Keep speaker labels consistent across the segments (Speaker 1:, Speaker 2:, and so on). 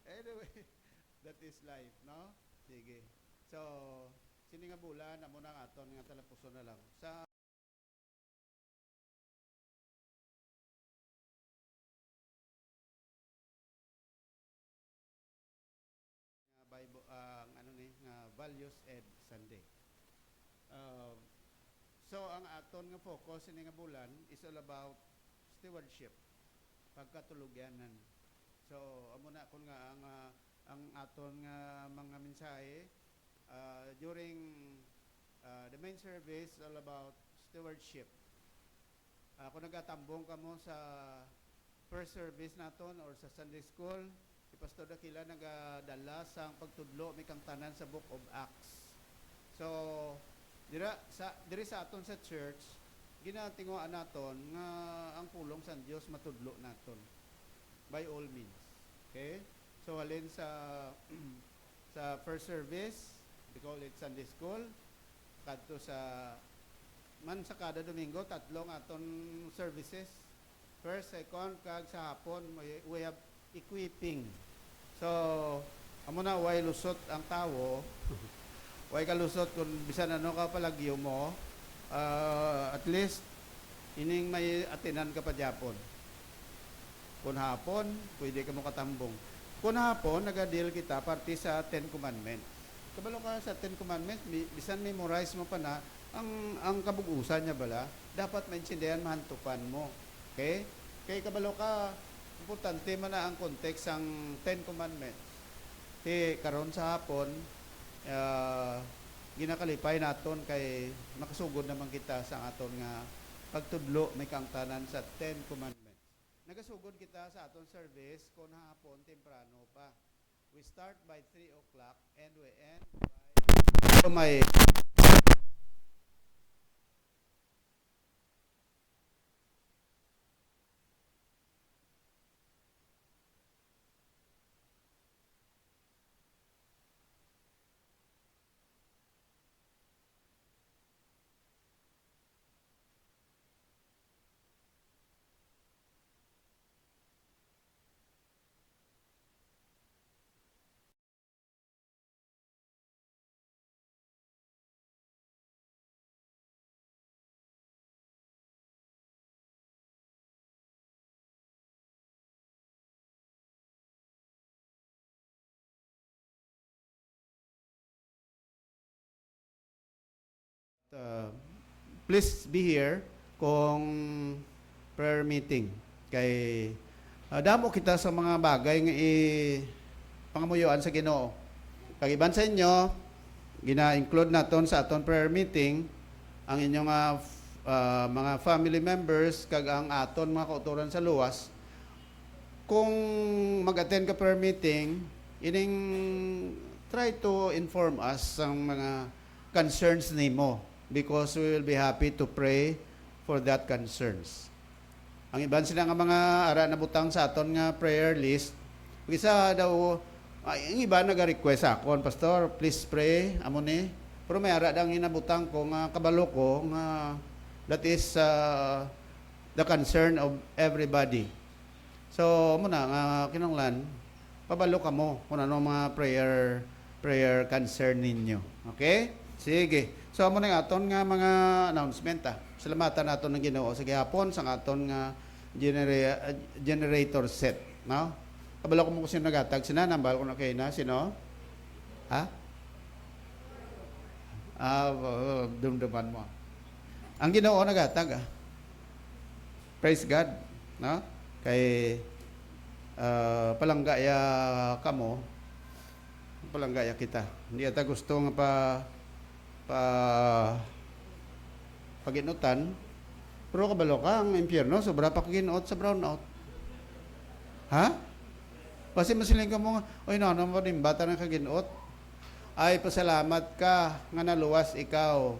Speaker 1: Anyway, that is life, no? Sige. So, sini nga bulan, amo na nga aton nga talapuso na lang. Sa Bible, ano ni, nga Values Ed Sunday. Uh, so, ang aton nga focus sini nga bulan is all about stewardship, pagkatulugyanan. So, amo na kun nga ang aton nga mga mensahe during the main service all about stewardship. Kung nagatambong ka mo sa first service naton or sa Sunday school, si Pastor Dakila nagadala sa pagtudlo may kang tanan sa Book of Acts. So, diri sa aton sa church, ginatinguan naton nga ang pulong sa Dios matudlo naton by all means. Okay? So, halin sa sa first service, we call it Sunday school, kadto sa man sa kada Domingo, tatlong aton services. First, second, kag sa hapon, we have equipping. So, amo na, way lusot ang tawo, way kalusot kung bisan ano ka palagyo mo, at least, ining may atinan ka pa Japon. Kung hapon, pwede ka mo katambong. Kung hapon, nag-deal kita parte sa 10 Commandments. Kabalo ka sa 10 Commandments, bisan memorize mo pa na, ang kabugusan niya bala, dapat maintindihan mahantupan mo. Okay? Kaya kabalo ka, importante man na ang context ang 10 Commandments. Karon sa hapon, ginakalipay naton kay makasugod naman kita sa aton nga pagtudlo may kangtanan sa 10 Commandments. Nagasugod kita sa aton service kung hapon temprano pa. We start by 3 o'clock and we end by may please be here kung prayer meeting kay damo kita sa mga bagay nga pangamuyuan sa Ginoo. Kag iban sa inyo gina-include naton sa aton prayer meeting ang inyong mga family members kag ang aton mga kauturan sa luwas. Kung mag-attend ka prayer meeting, ining try to inform us ang mga concerns nimo because we will be happy to pray for that concerns. Ang iban sila nga mga ara na butang sa aton nga prayer list, isa daw ang iba naga-request ako, Pastor, please pray amo ni. Pero may ara dang inabutang ko nga kabalo ko nga that is the concern of everybody. So mo na nga kinahanglan pabalo ka mo kung ano mga prayer concern ninyo. Okay? Sige. So, amo na aton nga mga announcement Salamatan naton ng Ginoo sa gihapon sa aton nga generator set, no? Kabalo ko mo sino nagatag sina nambal ko na kay na sino? Ha? Dumduman mo. Ang Ginoo nagatag. Praise God, no? Kay palanggaya kamo. Palanggaya kita. Hindi ata gusto nga paginutan, pero kabalo ka ang impyerno, sobra pa kaginuot sa brownout. Ha? Kasi masiling ka mo nga, oy no, mo din bata ng kaginuot. Ay, pasalamat ka nga naluwas ikaw.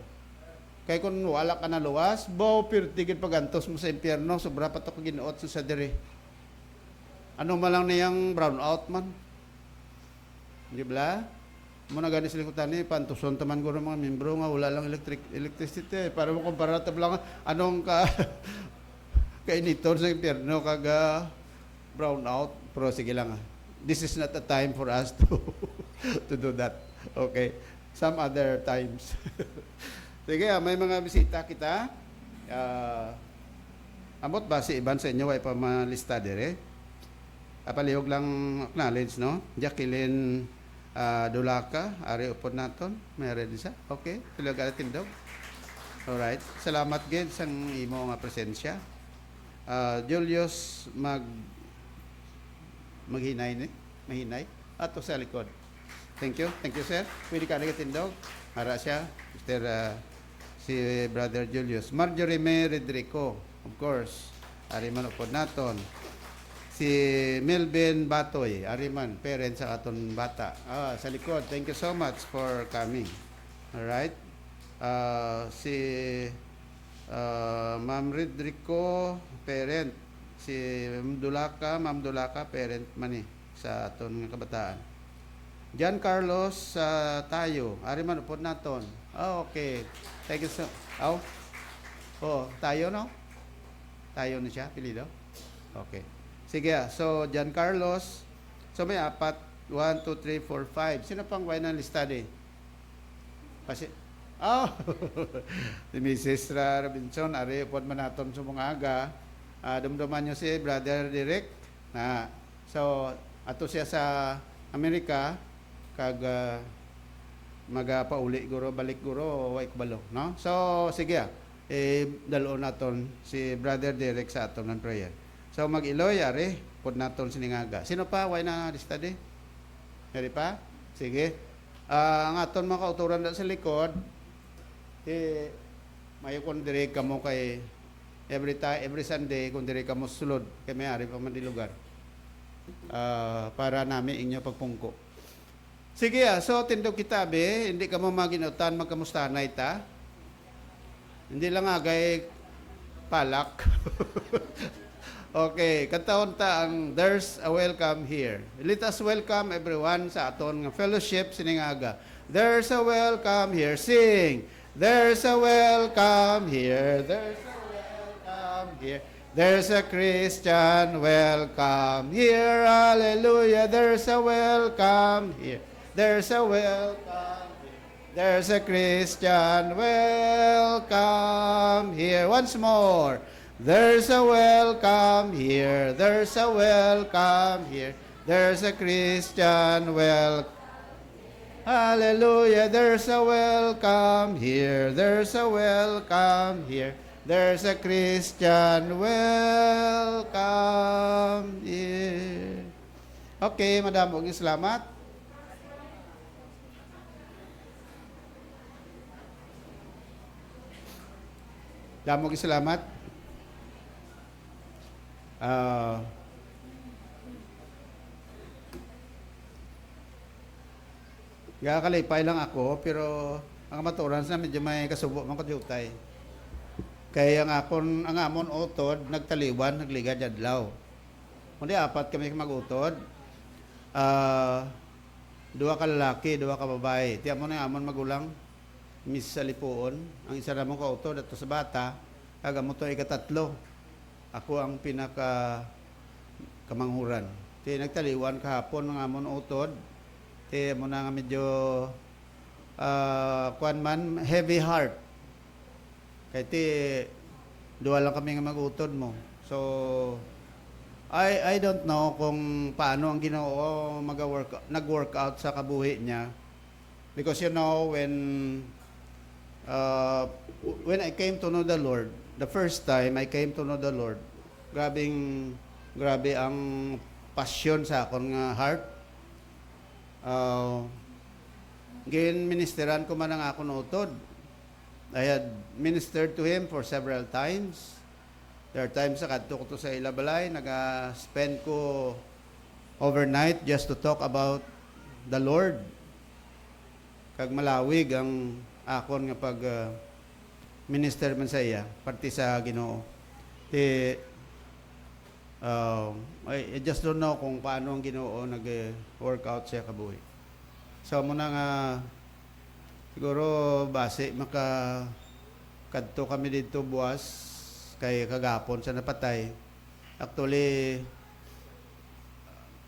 Speaker 1: Kaya kung wala ka naluwas, pirtigid pagantos mo sa impyerno, sobra pa to kaginuot sa diri. Ano malang niyang brownout man? Di ba? Muna gani sa lingkutan ni pantuson taman ko ng mga membro nga wala lang electricity para mo comparative lang anong kainitor sa impyerno kaga brown out pero sige lang this is not the time for us to to do that. Okay? Some other times. Sige, may mga bisita kita. Amot ba si Iban sa inyo ay pa malista dire? Apalihog lang acknowledge, no? Jacqueline Dulaka, ari upod naton. May ready sa? Okay, tulog ala tindog. Alright. Salamat gid sang imo nga presensya. Julius maghinay ni, mahinay ato sa likod. Thank you, sir. Pwede ka nagatindog. Hara siya, Mr. Si Brother Julius. Marjorie May Redrico, of course. Ari man upod naton. Si Melvin Batoy, ari man, parents sa aton bata. Sa likod, thank you so much for coming. Alright. Si Ma'am Redrico, parent. Si Ma'am Dulaka, parent man sa aton nga kabataan. John Carlos tayo, ari man upod naton. Okay. Thank you so. Tayo no? Tayo na siya, pilido. Okay. Sige, so John Carlos. So may 4, 1, 2, 3, 4, 5. Sino pang why na listade? Kasi si Mrs. Robinson, ari upod man naton sa mga aga. Dumduman nyo si Brother Derek na so ato siya sa Amerika kag magapauli guro balik guro way kubalo, no? So sige, dalo naton si Brother Derek sa aton ng prayer. So mag-iloy ari pod naton siningaga. Sino pa way na study? Dari pa? Sige. Ang aton mga kauturan sa likod mayo kon dire kamo kay every Sunday kung dire kamo sulod kay may ari pa man di lugar. Para nami inyo pagpungko. Sige, so tindog kita be, hindi ka mo maginutan, magkamustanay ta. Hindi lang agay palak. Okay, katawon ta ang There's a Welcome Here. Let us welcome everyone sa aton nga fellowship siningaga. There's a welcome here. Sing. There's a welcome here. There's a welcome here. There's a Christian welcome here. Hallelujah. There's a welcome here. There's a welcome here. There's a Christian welcome here. Once more. There's a welcome here. There's a welcome here. There's a Christian welcome. Hallelujah. There's a welcome here. There's a welcome here. There's a Christian welcome here. Okay, madam, huwag niyo salamat. Damo gi salamat. Kalipay lang ako pero ang maturan sa medyo may kasubo man ko jutay. Kaya ang amon utod nagtaliwan nagligad adlaw. Kundi 4 kami magutod. 2 ka lalaki, 2 ka babae. Tiyan mo na amon magulang Miss Salipuon, ang isa namang kautod ato sa bata, kaga mo to ikatatlo. Ako ang pinaka kamanghuran. Ti nagtaliwan kahapon ng amon utod. Ti mo na nga medyo kuan man heavy heart. Kay ti 2 lang kami nga magutod mo. So I don't know kung paano ang Ginoo nag-workout sa kabuhi niya. Because you know when I came to know the Lord, the first time I came to know the Lord, grabe ang passion sa akong heart. Gin-ministeran ko man ang akong utod. I had ministered to him for several times. There are times sa kadto ko to sa Ilabalay, nag-spend ko overnight just to talk about the Lord. Kag malawig ang akon nga pag minister man sa iya, parte sa Ginoo. I just don't know kung paano ang Ginoo nag-workout siya kabuhi. So muna nga siguro base kadto kami dito buwas kay kagapon sa napatay. Actually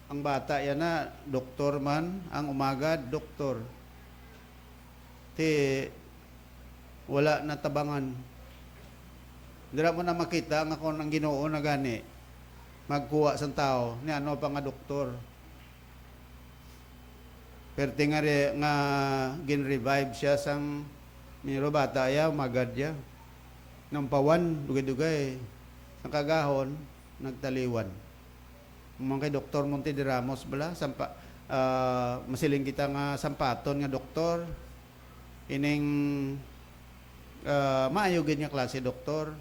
Speaker 1: ang bata yan na, doktor man, ang umaga, doktor. Ti, wala na tabangan. Dira mo na makita nga kung ang Ginoo na gani, magkuha sa tao, ni ano pa nga doktor. Pero nga, nga gin-revive siya sang miniro bata ya, umagad ya. Nampawan, dugay-dugay. Sang kagahon, nagtaliwan. Mga kay Dr. Monte de Ramos bala, masiling kita nga sampaton nga doktor. Ining maayo gid nga klase doktor.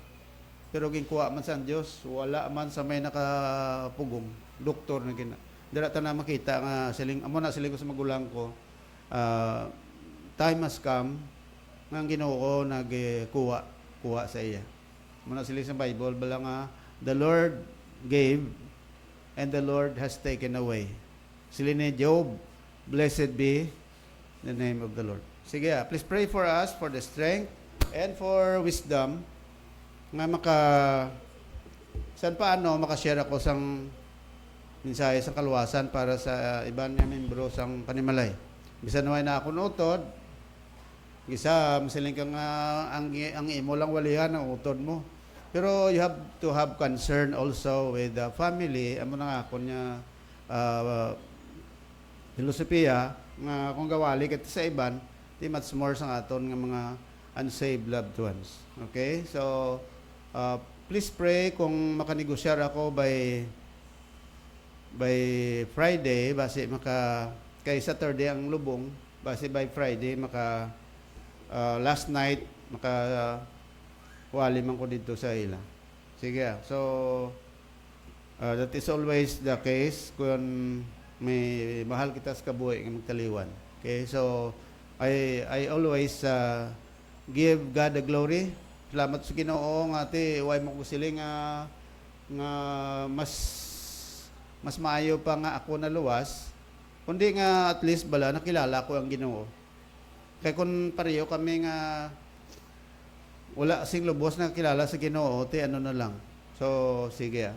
Speaker 1: Pero ginkuha man sa Dios, wala man sa may nakapugong doktor na gina. Dira ta na makita nga siling amo na siling ko sa magulang ko. Time has come nga ang Ginoo ko kuha sa iya. Muna siling sa Bible bala nga the Lord gave and the Lord has taken away. Sila ni Job, blessed be the name of the Lord. Sige, please pray for us for the strength and for wisdom nga saan paano makashare ako sang mensahe sa kaluwasan para sa iban nga membro sang Panimalay. Bisa naway na ako utod. Gisa, masiling ka nga ang imo lang walihan ang utod mo. Pero you have to have concern also with the family. Amo na nga ako niya filosofiya nga kung gawali kat sa iban, di much more sa aton nga mga unsaved loved ones. Okay? So, please pray kung makanigosyar ako by Friday, base kay Saturday ang lubong, base by Friday, last night, wali man ko dito sa ila. Sige, so, that is always the case kung may mahal kita sa kabuhi ng magtaliwan. Okay, so, I always give God the glory. Salamat sa Ginoo nga ati way mo ko siling nga mas maayo pa nga ako na luwas kundi nga at least bala nakilala ko ang Ginoo. Kay kun pareho kami nga wala sing lubos na kilala sa Ginoo, ti ano na lang. So sige.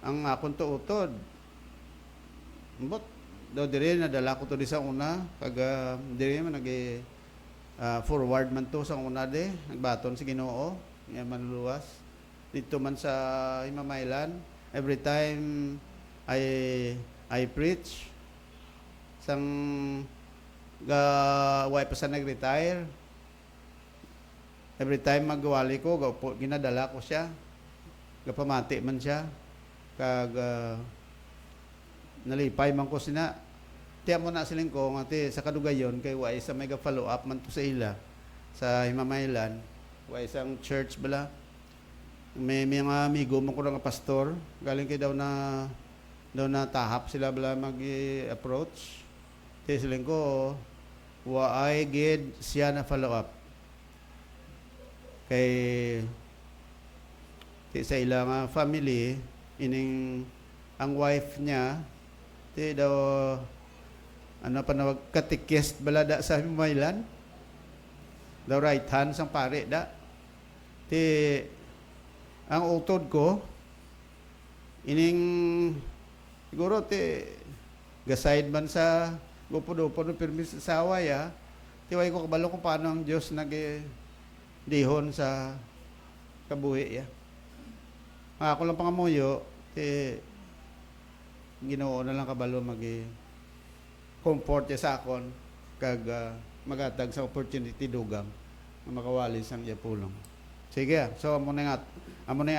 Speaker 1: Ang akon tuutod. But do dire nadala ko to di sa una kag dire man forward man to sa una de nagbaton si Ginoo nga manluwas dito man sa Himamaylan. Every time I preach sang way pa sa nag-retire, every time magwali ko ginadala ko siya, gapamati man siya kag nalipay man ko sina. Tiyan mo na siling ko, ngati sa kadugayon, kay way sa mega follow up man to sa ila, sa Himamaylan, way isang church bala. May mga amigo mo ko nga pastor, galing kay daw na tahap sila bala mag-approach. Tiyan siling ko, waay gid siya na follow up. Kay sa ilang family, ining ang wife niya, ti daw ano panawag katikist balada sa Himamaylan daw right hand sang pare da ti ang utod ko ining siguro ti gaside man sa gupudo-pudo permis sa awaya ti way ko kabalo kung paano ang Dios dihon sa kabuhi ya. Ako lang pangamuyo ti Ginoo na lang kabalo comfort sa akon kag magatag sa opportunity dugang na makawali sang iya pulong. Sige, so amo na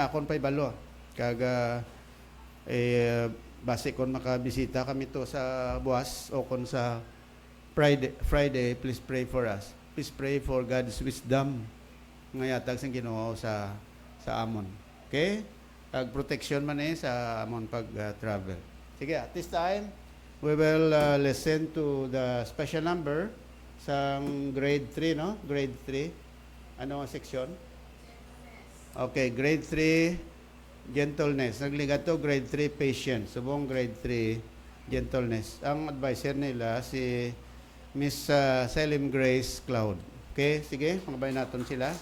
Speaker 1: akon pay balo kag base kon makabisita kami to sa buwas o kon sa Friday, please pray for us. Please pray for God's wisdom nga yatag sang Ginoo sa amon. Okay? Kag protection man sa amon pag travel. Sige, at this time we will listen to the special number sa grade 3, no? Grade 3. Ano ang section? Okay, grade 3, gentleness. Nagligato, grade 3, patience. Subong grade 3, gentleness. Ang advisor nila, si Miss Selim Grace Cloud. Okay, sige, pangabay natin sila.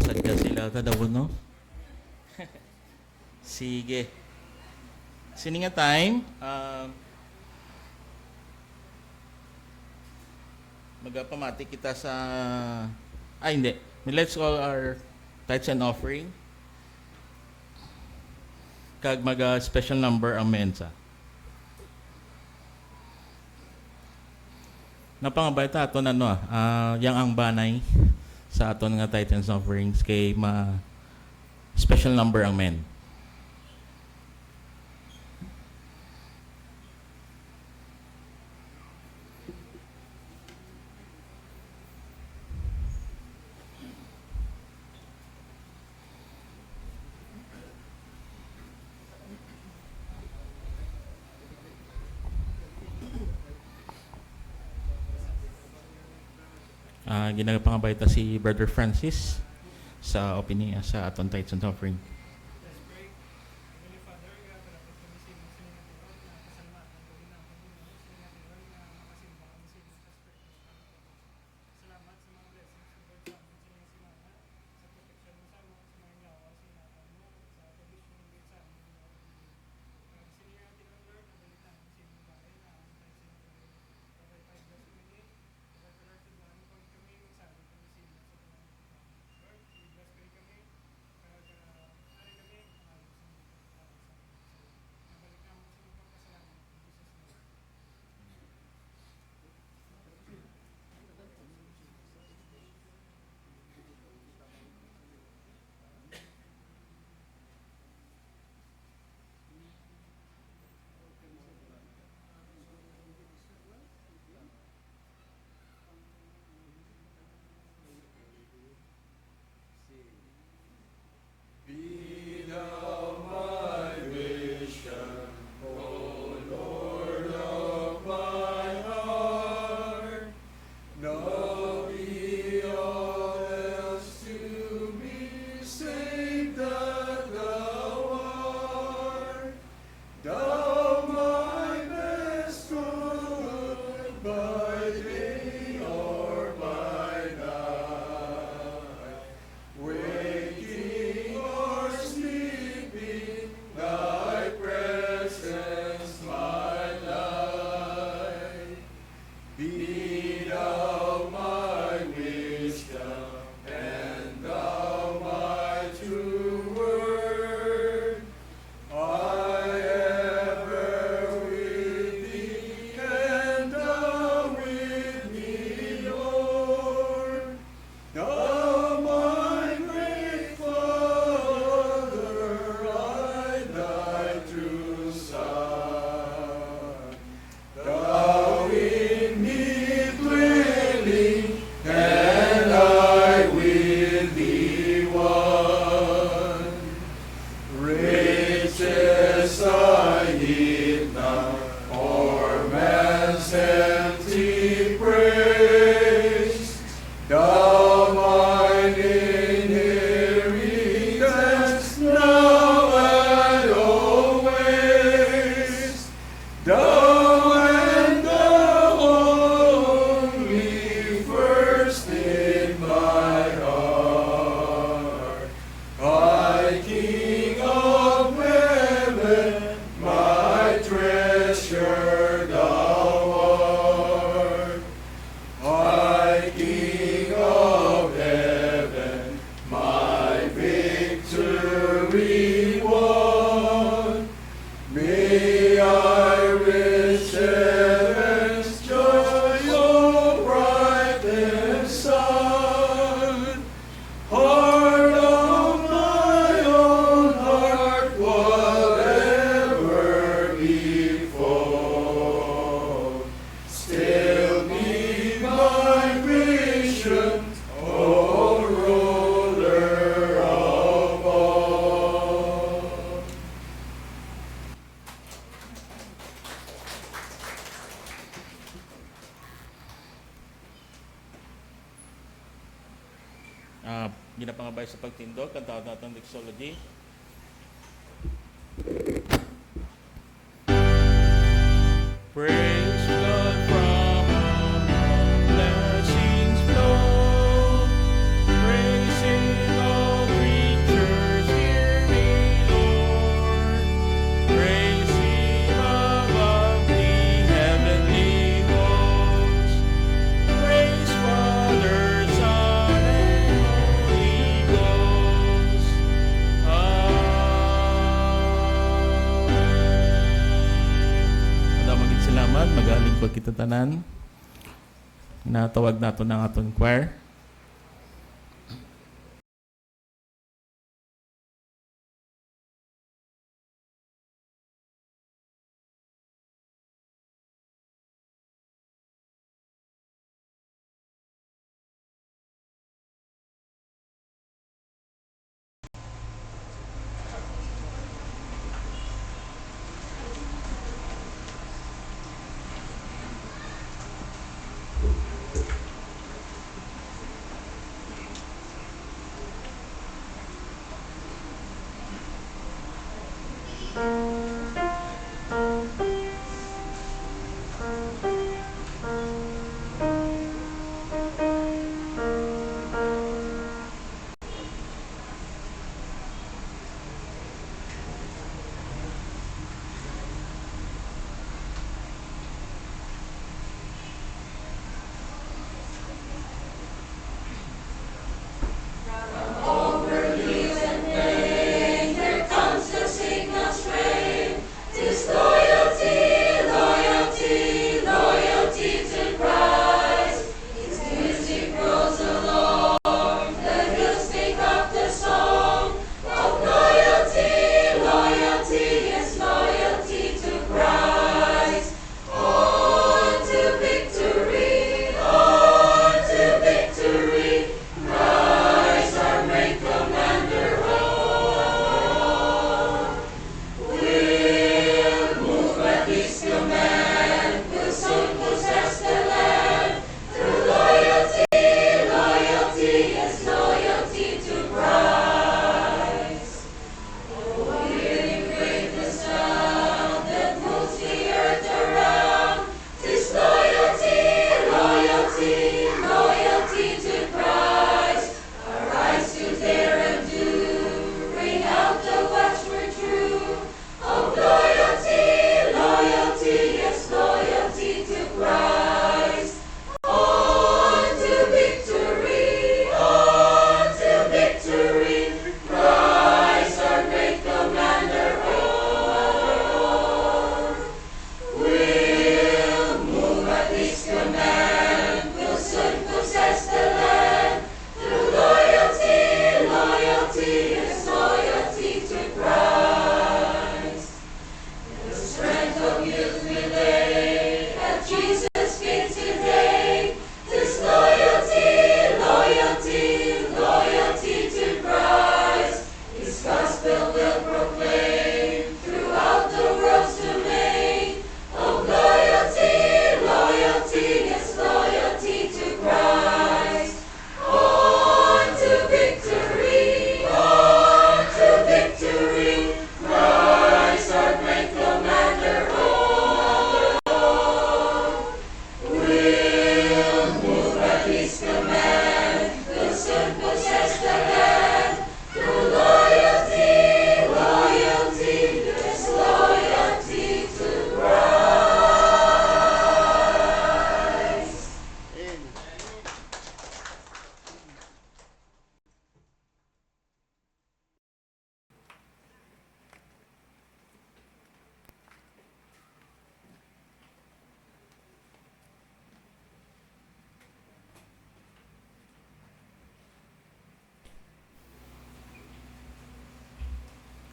Speaker 2: Sadya sila ka daw, no? Sige. Sini nga time, magpamati kita sa... hindi. Let's call our tithes and offering. Kag special number ang mensa. Napangabay ta aton yang ang banay sa aton nga tithes and offerings kay special number ang men. Ginagapangabay ta si Brother Francis sa opinia sa aton tithes and offering.
Speaker 3: Let's pray. Heavenly Father, kapag kami sinising natin na pasalamat ang gawin namin din mo, sinising natin na makasimba kami sa inyo sa Spirit. Salamat sa mga blessings ng Lord sa amin, sa mga sinana, sa protection mo sa amin, sa mga inyawa, sa inatan mo, sa provision ng Lord sa amin. Sinising natin ang Lord, na balitaan mo sa inyong bahay na ang tithes and offering. Kapag tayo bless kami, kapag Lord, tudlaan mo kami magsabi kami sa inyo sa mga Lord, i-bless kayo kami. Hari kami, maayos ang nabalik namin sa mga kasalanan. In Jesus' name.
Speaker 2: Ginapangabay sa pagtindog, kanta natin Doxology. Praise God from whom blessings flow. Praise Him, salamat. Magaling kita tanan. Natawag nato ng aton choir.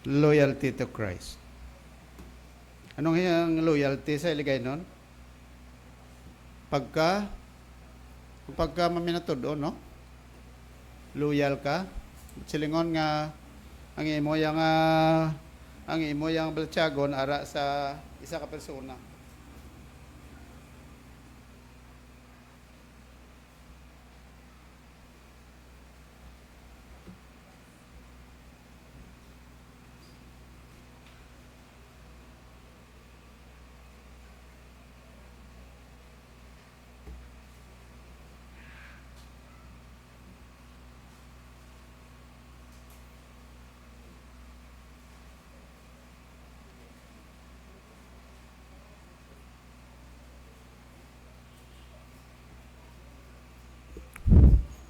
Speaker 1: Loyalty to Christ. Anong yung loyalty sa iligay nun? Pagka maminatod no? Loyal ka. Silingon nga ang imo yang baltiagon ara sa isa ka persona.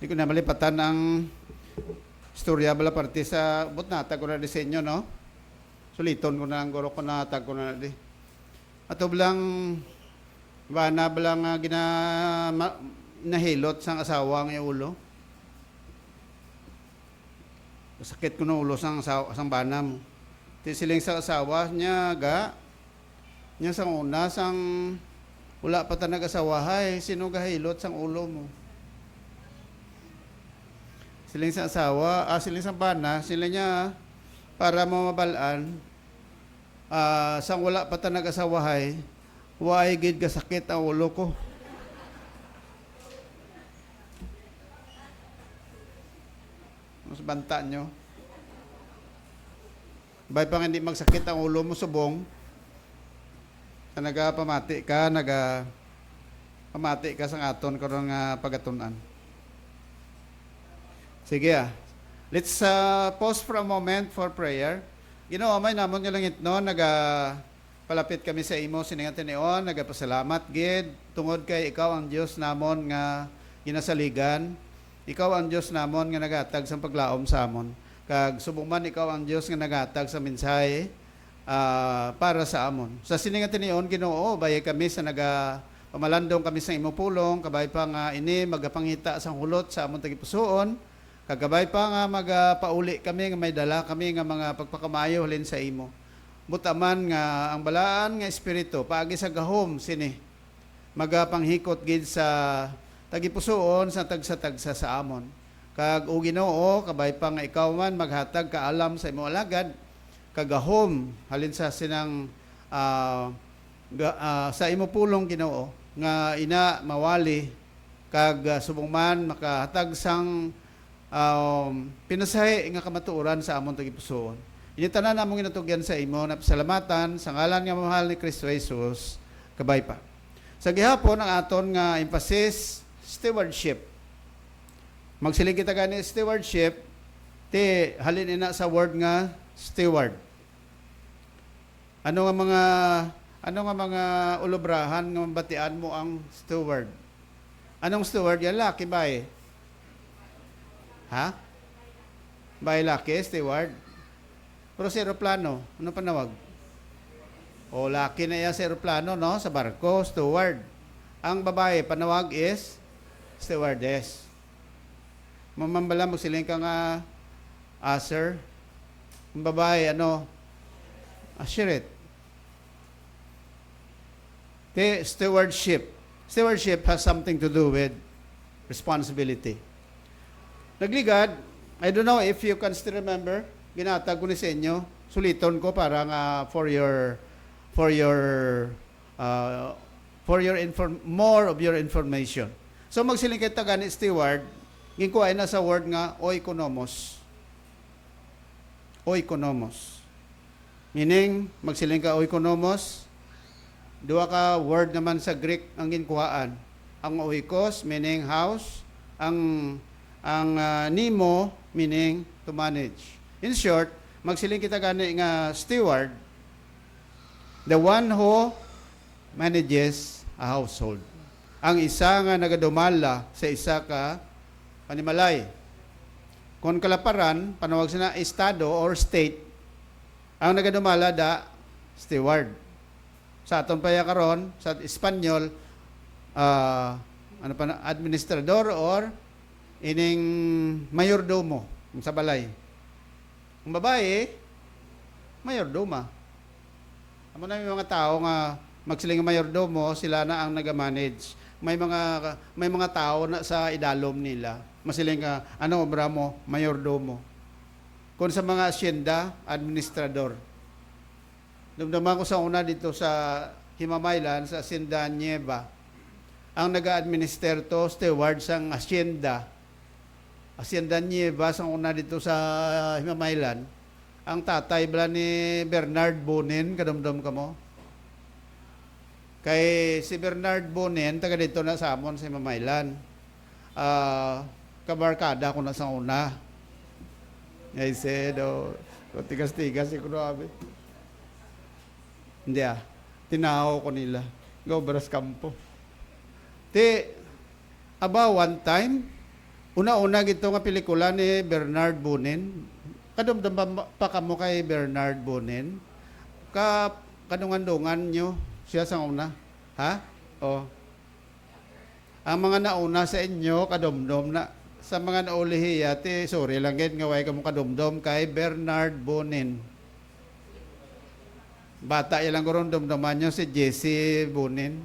Speaker 1: Hindi ko na malipatan ang istorya bala parte sa butnata ko na disenyo, no? Suliton ko na ang guro ko na tag ko na di. Ato bilang Ba na bala nga nahilot sang asawa nga ulo. Sakit ko ng ulo sang banam. Ti siling sa asawa niya nya sang una sang wala pa ta nag-asawahay, sino gahilot sang ulo mo? Siling sa asawa, siling sa bana, sila niya para mamabalaan, sang wala pa ta nag-asawahay, waay gid ka sakit ang ulo ko. Mas banta nyo. Bay pang hindi magsakit ang ulo mo subong, sa nagapamati ka, pamati ka sa aton karong pagatunan. Sige let's pause for a moment for prayer. Ginoo, may namon nga langit no, palapit kami sa imo siningan tinion, nagapasalamat gid tungod kay ikaw ang Dios namon nga ginasaligan. Ikaw ang Dios namon nga nagatag sa paglaom sa amon. Kag subong man ikaw ang Dios nga nagatag sa mensahe para sa amon. Sa siningan tinion Ginoo, bayay kami sa pamalandong kami sa imo pulong, kabay pa nga ini magapangita sa hulot sa amon tagipusoon. Kagabay pa nga magapauli kami nga may dala kami nga mga pagpakamayo halin sa imo. Butaman nga ang balaan nga espiritu paagi sa gahom sini magapanghikot gid sa tagipusoon sa tagsa sa amon. Kag o Ginoo, kabay pa nga ikaw man maghatag kaalam sa imo alagad kagahom halin sa sinang sa imo pulong Ginoo nga ina mawali kag subong man makahatag sang pinasahi nga kamatuoran sa amon tagipusoon. Initanan namong ginatugyan sa imo na pasalamatan sa ngalan nga mahal ni Kristo Jesus. Kabay pa. Sa gihapon ang aton nga emphasis stewardship. Magsiling kita gani stewardship ti halin ina sa word nga steward. Ano nga mga ulobrahan nga mabatian mo ang steward? Anong steward? Yan laki ba eh? Ha? Bay laki, steward? Pero sa aeroplano, ano panawag? O laki na yan sa aeroplano, no? Sa barko, steward. Ang babae, panawag is stewardess. Mamambala, magsiling ka nga, sir. Ang babae, ano? Ashirit. The stewardship. Stewardship has something to do with responsibility. Nagligad, I don't know if you can still remember, ginatag ko ni sa inyo, suliton ko para nga more of your information. So magsiling kita gani steward, ginkuha na sa word nga oikonomos. Oikonomos. Meaning, magsiling ka oikonomos, duwa ka word naman sa Greek ang ginkuhaan. Ang oikos, meaning house, ang nemo, meaning to manage. In short, magsiling kita gani nga steward, the one who manages a household. Ang isa nga nagadumala sa isa ka panimalay. Kung kalaparan, panawag sina estado or state, ang nagadumala da steward. Sa aton paya karon sa Espanyol, administrador or ining mayordomo sa balay. Ang babae, mayordoma. Amo na may mga tao nga magsiling mayordomo, sila na ang naga-manage. May mga tao na sa idalom nila. Masiling ka, ano obra mo? Mayordomo. Kung sa mga asyenda, administrador. Dumdaman ko sa una dito sa Himamaylan, sa Asyenda Nieva. Ang naga-administer to, steward sang asyenda. Asyenda Nieva, sang una dito sa Himamaylan. Ang tatay bala ni Bernard Bonin, kadumdum ka mo. Kay si Bernard Bonin, taga dito na sa amon sa Himamaylan. Kabarkada ko na sa una. I said, tigas-tigas si Kunabi. Hindi tinaho ko nila. Go Bras Campo. About one time, una-una gito nga pelikula ni Bernard Bonin. Kadumdum pa kamo kay Bernard Bonin. Kadungan-dungan nyo siya sa una. Ha? Oh. Ang mga nauna sa inyo, kadomdom na. Sa mga naulihiya, sorry lang gid nga way kamong kadomdom kay Bernard Bonin. Bata ilang gurong domdoman nyo si Jesse Bonin.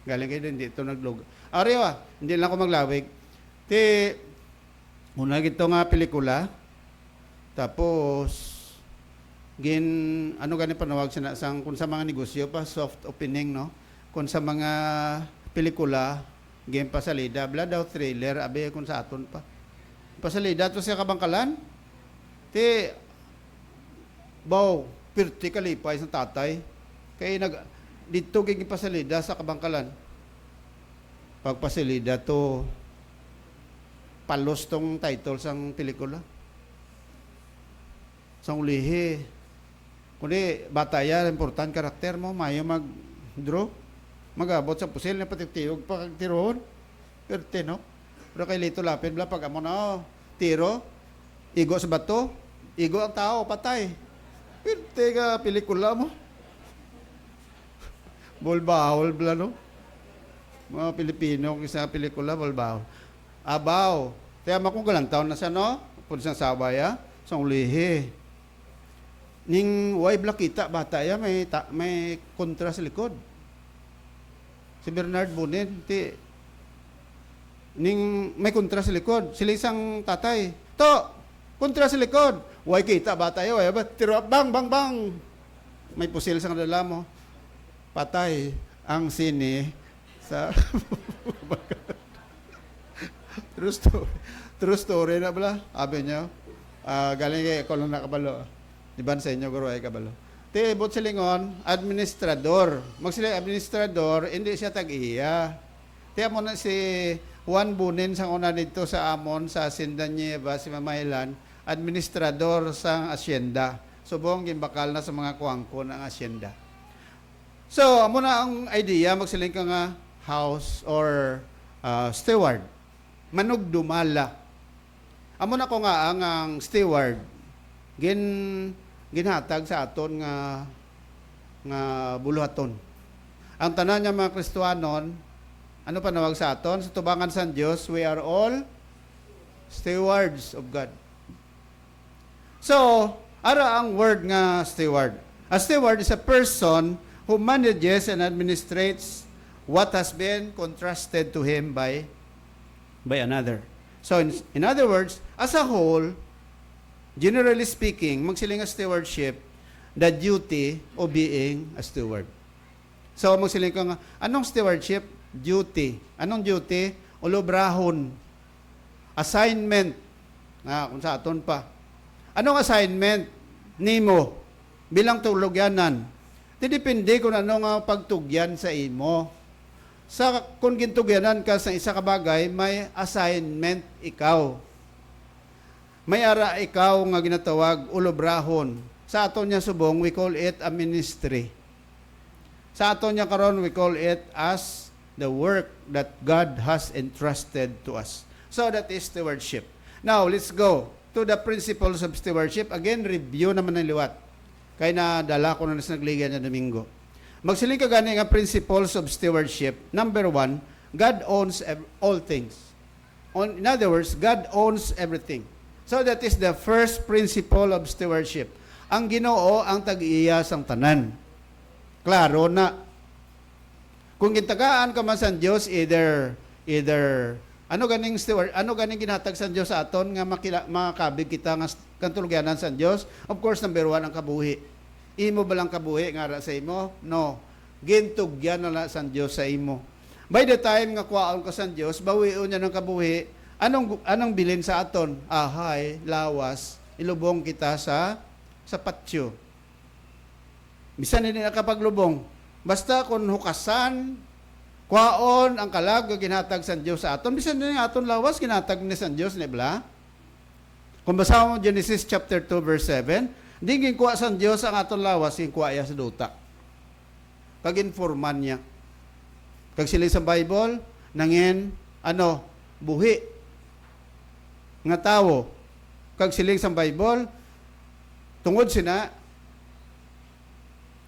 Speaker 1: Galing kayo din dito naglog. Ariwa, hindi lang ako maglawig. Una gito nga pelikula. Tapos, ano gani panawag sang kung sa mga negosyo pa, soft opening, no? Kung sa mga pelikula, game pasalida, bla daw thriller, abe kung sa aton pa. Pasalida to siya kabangkalan. Baw, pirti kalipay sa tatay. Kaya dito giging pasalida sa kabangkalan. Pag pasalida to, palos tong title sang pelikula. Sang ulihi. Kundi, bata yan, important karakter mo, mayo mag-draw. Mag-abot sa pusil na patitiyog pagtiroon. Pirti, no? Pero kay Lito Lapid, pag amo na, tiro, igo sa bato, igo ang tao, patay. Pirti ka pelikula mo. Bulbahol, no? Mga Pilipino, isa pelikula, bulbahol. Abaw. Kaya makong galang taon na siya, no? Kung siyang sabaya, sa ulihi. Ning way blakita, bata ya, may kontra sa likod. Si Bernard Bonin, ning may kontra sa likod. Sila isang tatay. Kontra sa likod. Way kita, bata ya, way, tiro, bang, bang, bang. May pusil sa kadala mo. Patay ang sini sa True story na bala. Abi niyo. Galing kay Kolong Nakabalo. Di ba sa inyo, guro ay kabalo? Bot silingon, administrador. Magsiling administrador, hindi siya tag-iya. Mo na si Juan Bunin sang una dito sa Amon, sa Hacienda Nieva, si Mamailan, administrador sang asyenda. Subong gimbakal na sa mga kuwangko ng asyenda. So, amo na ang idea, magsiling ka nga house or steward. Manugdumala. Amo na ko nga ang steward. Ginhatag sa aton nga buluhaton. Ang tanan niya mga Kristiyanon, ano panawag sa aton? Sa tubangan sa Diyos, we are all stewards of God. So, ara ang word nga steward. A steward is a person who manages and administrates what has been entrusted to him by another. So, in other words, as a whole, generally speaking, magsiling a stewardship, the duty of being a steward. So, magsiling ka nga, anong stewardship? Duty. Anong duty? Ulobrahon. Assignment. Kung sa aton pa. Anong assignment? Nimo. Bilang tulogyanan. Depende kung ano nga pagtugyan sa imo. Kung gintugyanan ka sa isa ka bagay, may assignment ikaw. May ara ikaw nga ginatawag ulobrahon. Sa aton niya subong, we call it a ministry. Sa aton niya karon, we call it as the work that God has entrusted to us. So that is stewardship. Now, let's go to the principles of stewardship. Again, review naman ng liwat. Kaya nadala ko na sa nagligan na Domingo. Magsiling ka gani nga principles of stewardship. Number 1, God owns all things. In other words, God owns everything. So that is the first principle of stewardship. Ang Ginoo ang tag-iya sang tanan. Klaro na. Kung gintagaan ka man sa Dios, either ano ganing steward, ano ganing ginhatag sa Dios sa aton nga makabig kita nga kantulogyanan sa Dios? Of course, number 1 ang kabuhi. Imo ba lang kabuhi nga ra sa imo? No. Gintugyan na sa Dios sa imo. By the time nga kuwaon ka sa Dios, bawion niya ng kabuhi. Anong bilin sa aton? Ahay, lawas, ilubong kita sa patsyo. Bisan hindi nakapaglubong. Basta kung hukasan, kwaon ang kalag ginhatag sa Diyos sa aton, bisan din aton lawas ginhatag ni sa Diyos, nibla? Kung basa mo Genesis chapter 2 verse 7, di ginkuha sa Diyos ang aton lawas, ginkuha iya sa duta. Kag-informan niya. Kag sila sa Bible, nangin, buhi nga tao. Kag siling sa Bible, tungod sina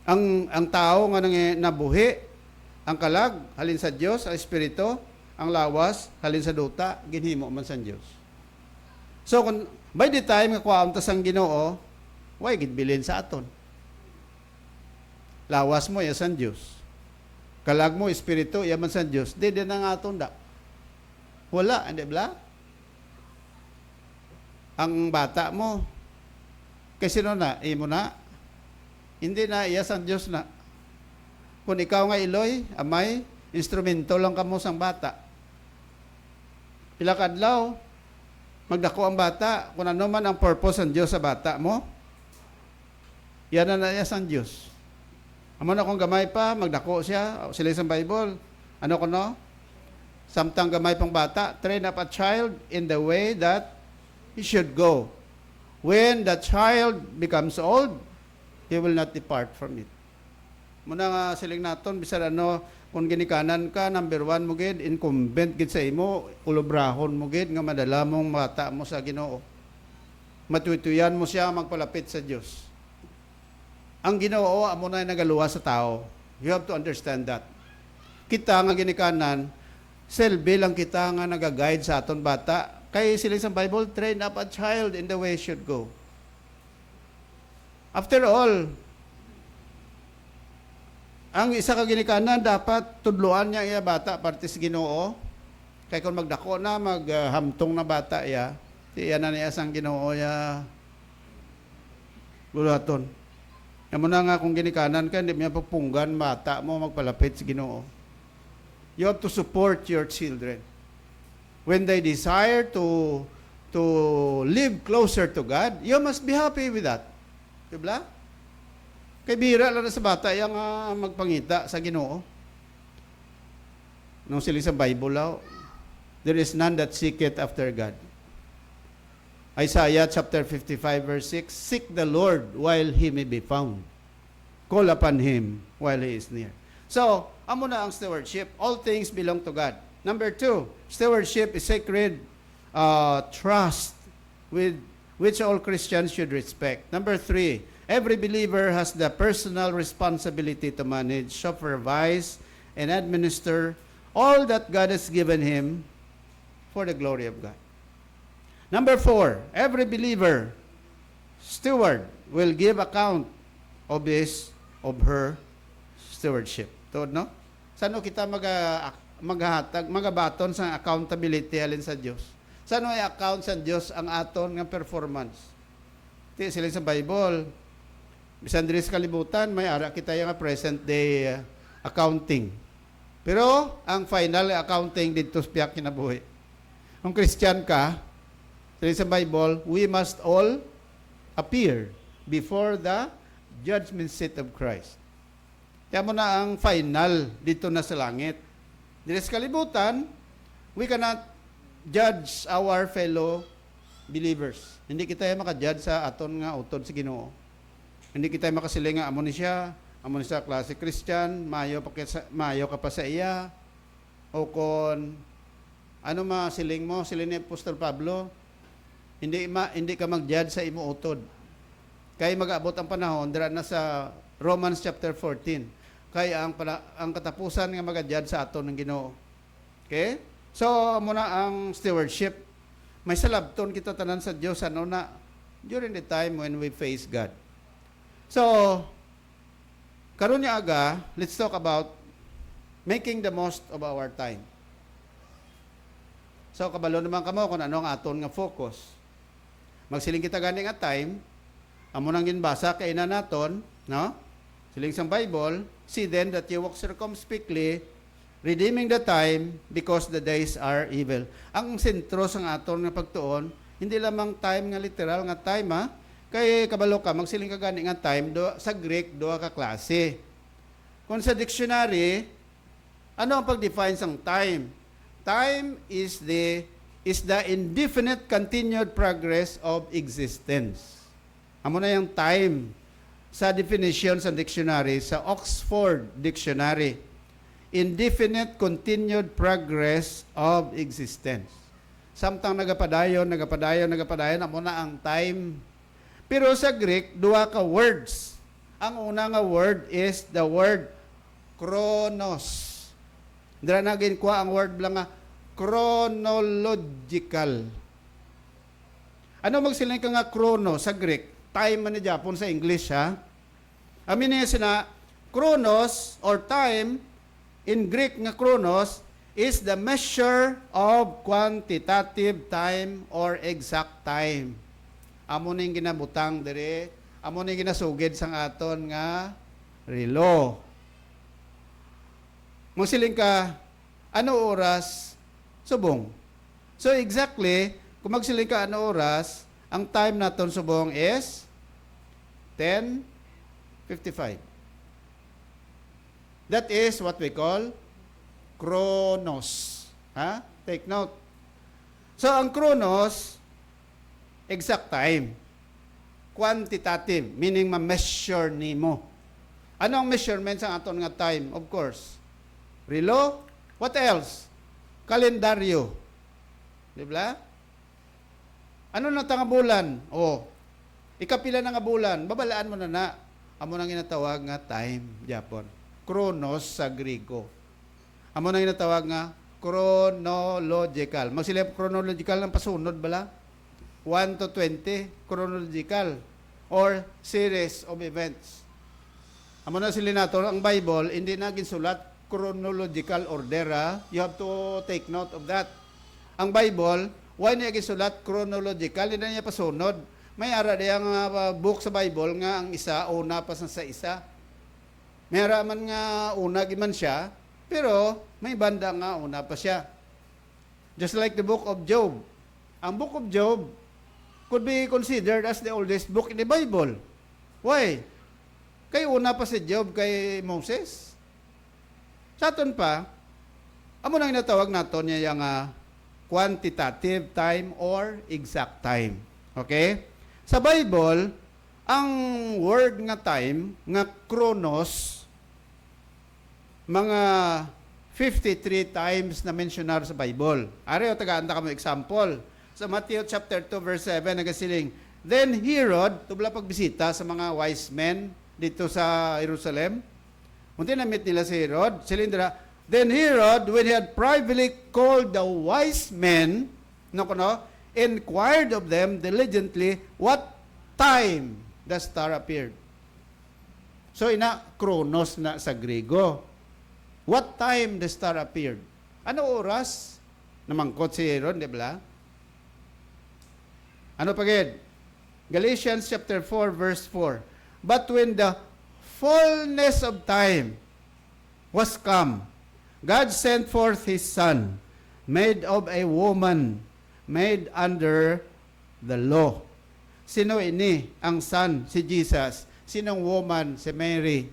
Speaker 1: ang tao nga nabuhi Ang kalag, halin sa Dios, ang Espiritu, ang lawas, halin sa duta, ginhimo man sa Dios. So, kung by the time nga kuwaon ta sang Ginoo, why gidbilin sa aton? Lawas mo, ya sa Dios. Kalag mo, Espiritu, ya man sa Dios. Di na nga aton da. Wala, hindi ba? Ang bata mo, kasi no na, imo na, hindi na, iya sa Diyos na. Kung ikaw nga iloy, amay, instrumento lang kamo sang bata. Pila kadlaw, magdako ang bata, kung ano man ang purpose ng Diyos sa bata mo, yan na iya sa Diyos. Amo na kung gamay pa, magdako siya, sila sa Bible, ano ko no? Samtang gamay pang bata, train up a child in the way that he should go. When the child becomes old, he will not depart from it. Muna nga siling naton, bisan ano, kung ginikanan ka, number 1 mo gid, incumbent gid sa imo, ulobrahon mo gid, nga madala mong mata mo sa Ginoo. Matutuyan mo siya magpalapit sa Diyos. Ang Ginoo, amo na nagaluwa sa tao. You have to understand that. Kita nga ginikanan, selbe lang kita nga nagaguide sa aton bata. Kay sila sa Bible, train up a child in the way he should go. After all, ang isa ka ginikanan, dapat tudluan niya iya bata parte sa Ginoo. Kay kung magdako na, maghamtong na bata iya, iya na niya sang Ginoo ya gulaton. Yan mo na nga kung ginikanan ka, hindi mo pagpunggan, bata mo magpalapit sa Ginoo. You have to support your children. When they desire to live closer to God, you must be happy with that. Diba? Kay bihira lang na sa bata yung magpangita sa Ginoo. Nung sila sa Bible, there is none that seeketh after God. Isaiah chapter 55 verse 6, seek the Lord while He may be found. Call upon Him while He is near. So, amo na ang stewardship. All things belong to God. Number 2, stewardship is sacred trust with which all Christians should respect. Number 3, every believer has the personal responsibility to manage, supervise, and administer all that God has given him for the glory of God. Number 4, every believer, steward, will give account of his, of her stewardship. Tuod, no? Saan kita maghatag, magabaton sa accountability halin sa Diyos? Saan i-account sa Diyos ang aton nga performance? Ti sila sa Bible, bisan diri sa kalibutan, may ara kita yung present day accounting. Pero, ang final accounting dito sa piyak kinabuhi. Kung Christian ka, sa Bible, we must all appear before the judgment seat of Christ. Kaya mo na ang final dito na sa langit. Dito sa kalibutan, we cannot judge our fellow believers. Hindi kita maka-judge sa aton nga utod sa Ginoo. Hindi kita makasiling nga amo ni siya klase Christian, mayo ka pa sa iya, o kon ano siling mo, siling ni Apostol Pablo, hindi ka mag-judge sa imo utod. Kay mag-abot ang panahon dira na sa Romans chapter 14. Kay ang katapusan nga mag-judge sa aton ng Ginoo. Okay? So muna ang stewardship. May salabton kita tanan sa Dios ano na during the time when we face God. So karon niya aga, let's talk about making the most of our time. So kabalo naman kamo kung ano ang aton nga focus. Magsiling kita gani nga time, amo nang ginbasa kay na naton, no? Siling sang Bible, see then that you walk circumspectly, redeeming the time because the days are evil. Ang sentro sang aton nga pagtuon, hindi lamang time nga literal nga time ha. Kay kabalo ka magsiling ka gani nga time sa Greek duha ka klase. Kung sa dictionary, ano ang pag-define sang time? Time is the indefinite continued progress of existence. Amo na yung time sa definition sa dictionary, sa Oxford Dictionary. Indefinite continued progress of existence. Samtang nagapadayon, amo na ang time. Pero sa Greek, duha ka words. Ang una nga word is the word chronos. Dira na kuha ang word lang nga chronological. Ano magsiling ka nga chrono sa Greek? Time man ni Japon sa English, ha? Amin niya sina, chronos or time, in Greek nga chronos, is the measure of quantitative time or exact time. Amo ning ginabutang dire, amo ning ginasugid sang aton nga relo. Musiling ka, ano oras? Subong. So exactly, kung magsiling ka ano oras, ang time naton subong is 10:55. That is what we call chronos. Ha? Take note. So ang chronos, exact time. Quantitative, meaning ma-measure nimo. Ano ang measurement sa aton nga time? Of course, relo. What else? Kalendaryo. Di ba? Ano na nga bulan? Ikapila na nga bulan. Babalaan mo na. Amo nang ginatawag nga time, Japon. Chronos sa Grego. Amo nang ginatawag nga chronological. Magsilip chronological ng pasunod bala? 1 to 20, chronological. Or series of events. Amo na sila nato, ang Bible, hindi na ginsulat chronological order, ha? You have to take note of that. Ang Bible, why niya gisulat chronological, hindi na niya pasunod. May ara diyang book sa Bible nga ang isa, una pa sa isa. May ara man nga una giman siya, pero may banda nga una pa siya. Just like the book of Job. Ang book of Job could be considered as the oldest book in the Bible. Why? Kay una pa si Job kay Moses. Sa aton pa, amo nang inatawag nato niya yung quantitative time or exact time. Okay? Sa Bible, ang word nga time, nga chronos, mga 53 times na mentionar sa Bible. Ari, tagaan ka mo example. Sa Matthew chapter 2 verse 7, nagasiling, then Herod, tubla pagbisita sa mga wise men dito sa Jerusalem. Unti na-meet nila si Herod. Silindra, then Herod, when he had privately called the wise men, inquired of them diligently what time the star appeared. So, chronos na sa Grego. What time the star appeared? Ano oras? Namangkot si Herod, di ba? Ano pagid? Galatians chapter 4 verse 4. But when the fullness of time was come, God sent forth His Son, made of a woman, made under the law. Sino ini? Ang Son, si Jesus. Sinong woman? Si Mary.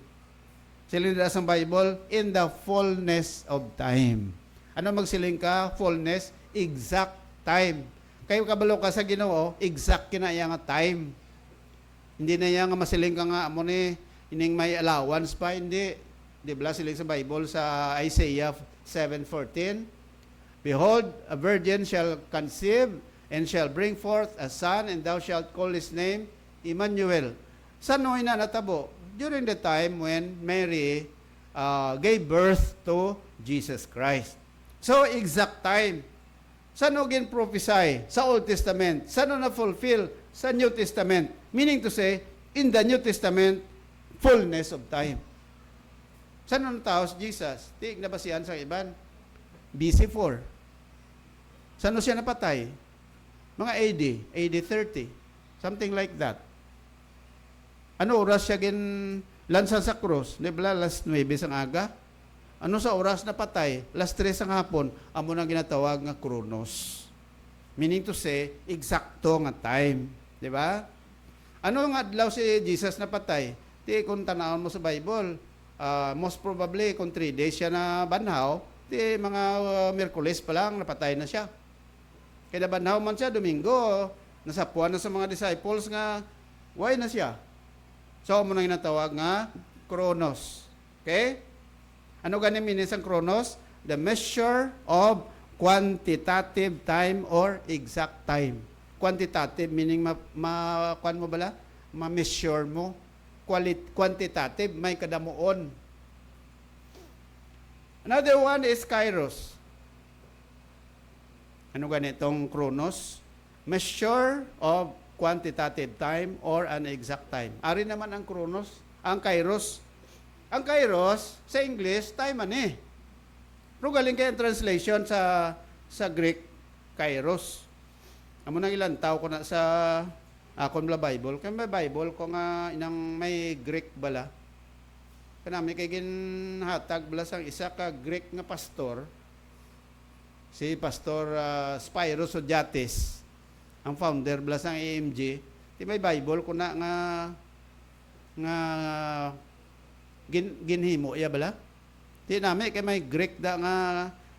Speaker 1: Siling sa Bible, in the fullness of time. Ano magsiling ka? Fullness, exact time. Kayo kabalo ka sa Ginoo, exact kinaya nga time. Hindi na yan nga masiling ka nga mo ni ining may allowance pa, hindi. Di ba siling sa Bible sa Isaiah 7:14? Behold, a virgin shall conceive and shall bring forth a son, and thou shalt call his name Emmanuel. Saan mo natabo? During the time when Mary gave birth to Jesus Christ. So, exact time. Saan mo gin-prophesy? Sa Old Testament. Saan mo na-fulfill? Sa New Testament. Meaning to say, in the New Testament, fullness of time. Saan mo tao si Jesus? Tiig na ba siyan sa iban? BC 4. Saan siya napatay? Mga AD 30. Something like that. Ano oras siya lansan sa krus? Di ba, last 9 sang aga? Ano sa oras na patay? Last 3 sang hapon, amo na ginatawag nga chronos. Meaning to say, eksakto nga time. Di ba? Ano nga adlaw si Jesus na patay? Di kung tanawon mo sa Bible, most probably kung 3 days siya na banhaw, di mga Miyerkules pa lang napatay na siya. Kaya banhaw man siya, Domingo, nasapuan na sa mga disciples nga, why na siya? So, mo nang inatawag nga, chronos. Okay? Ano ganin meaning ang chronos? The measure of quantitative time or exact time. Quantitative meaning kuan mo bala? Ma-measure mo. Quantitative, may kadamuon. Another one is kairos. Ano ganitong chronos? Measure of quantitative time or an exact time. Ari naman ang chronos, ang kairos. Ang kairos, sa English, time ani. Pero galing kayo ang translation sa Greek, kairos. Amo nang ilang tao ko na sa akon la Bible. Kaya may Bible ko nga inang may Greek bala. Kanami kay ginhatag bala sang isa ka Greek nga pastor. Si Pastor Spyros Odiates, ang founder bala sang AMG. Di may Bible ko na nga ginhimo iya bala. Di nami kay may Greek da nga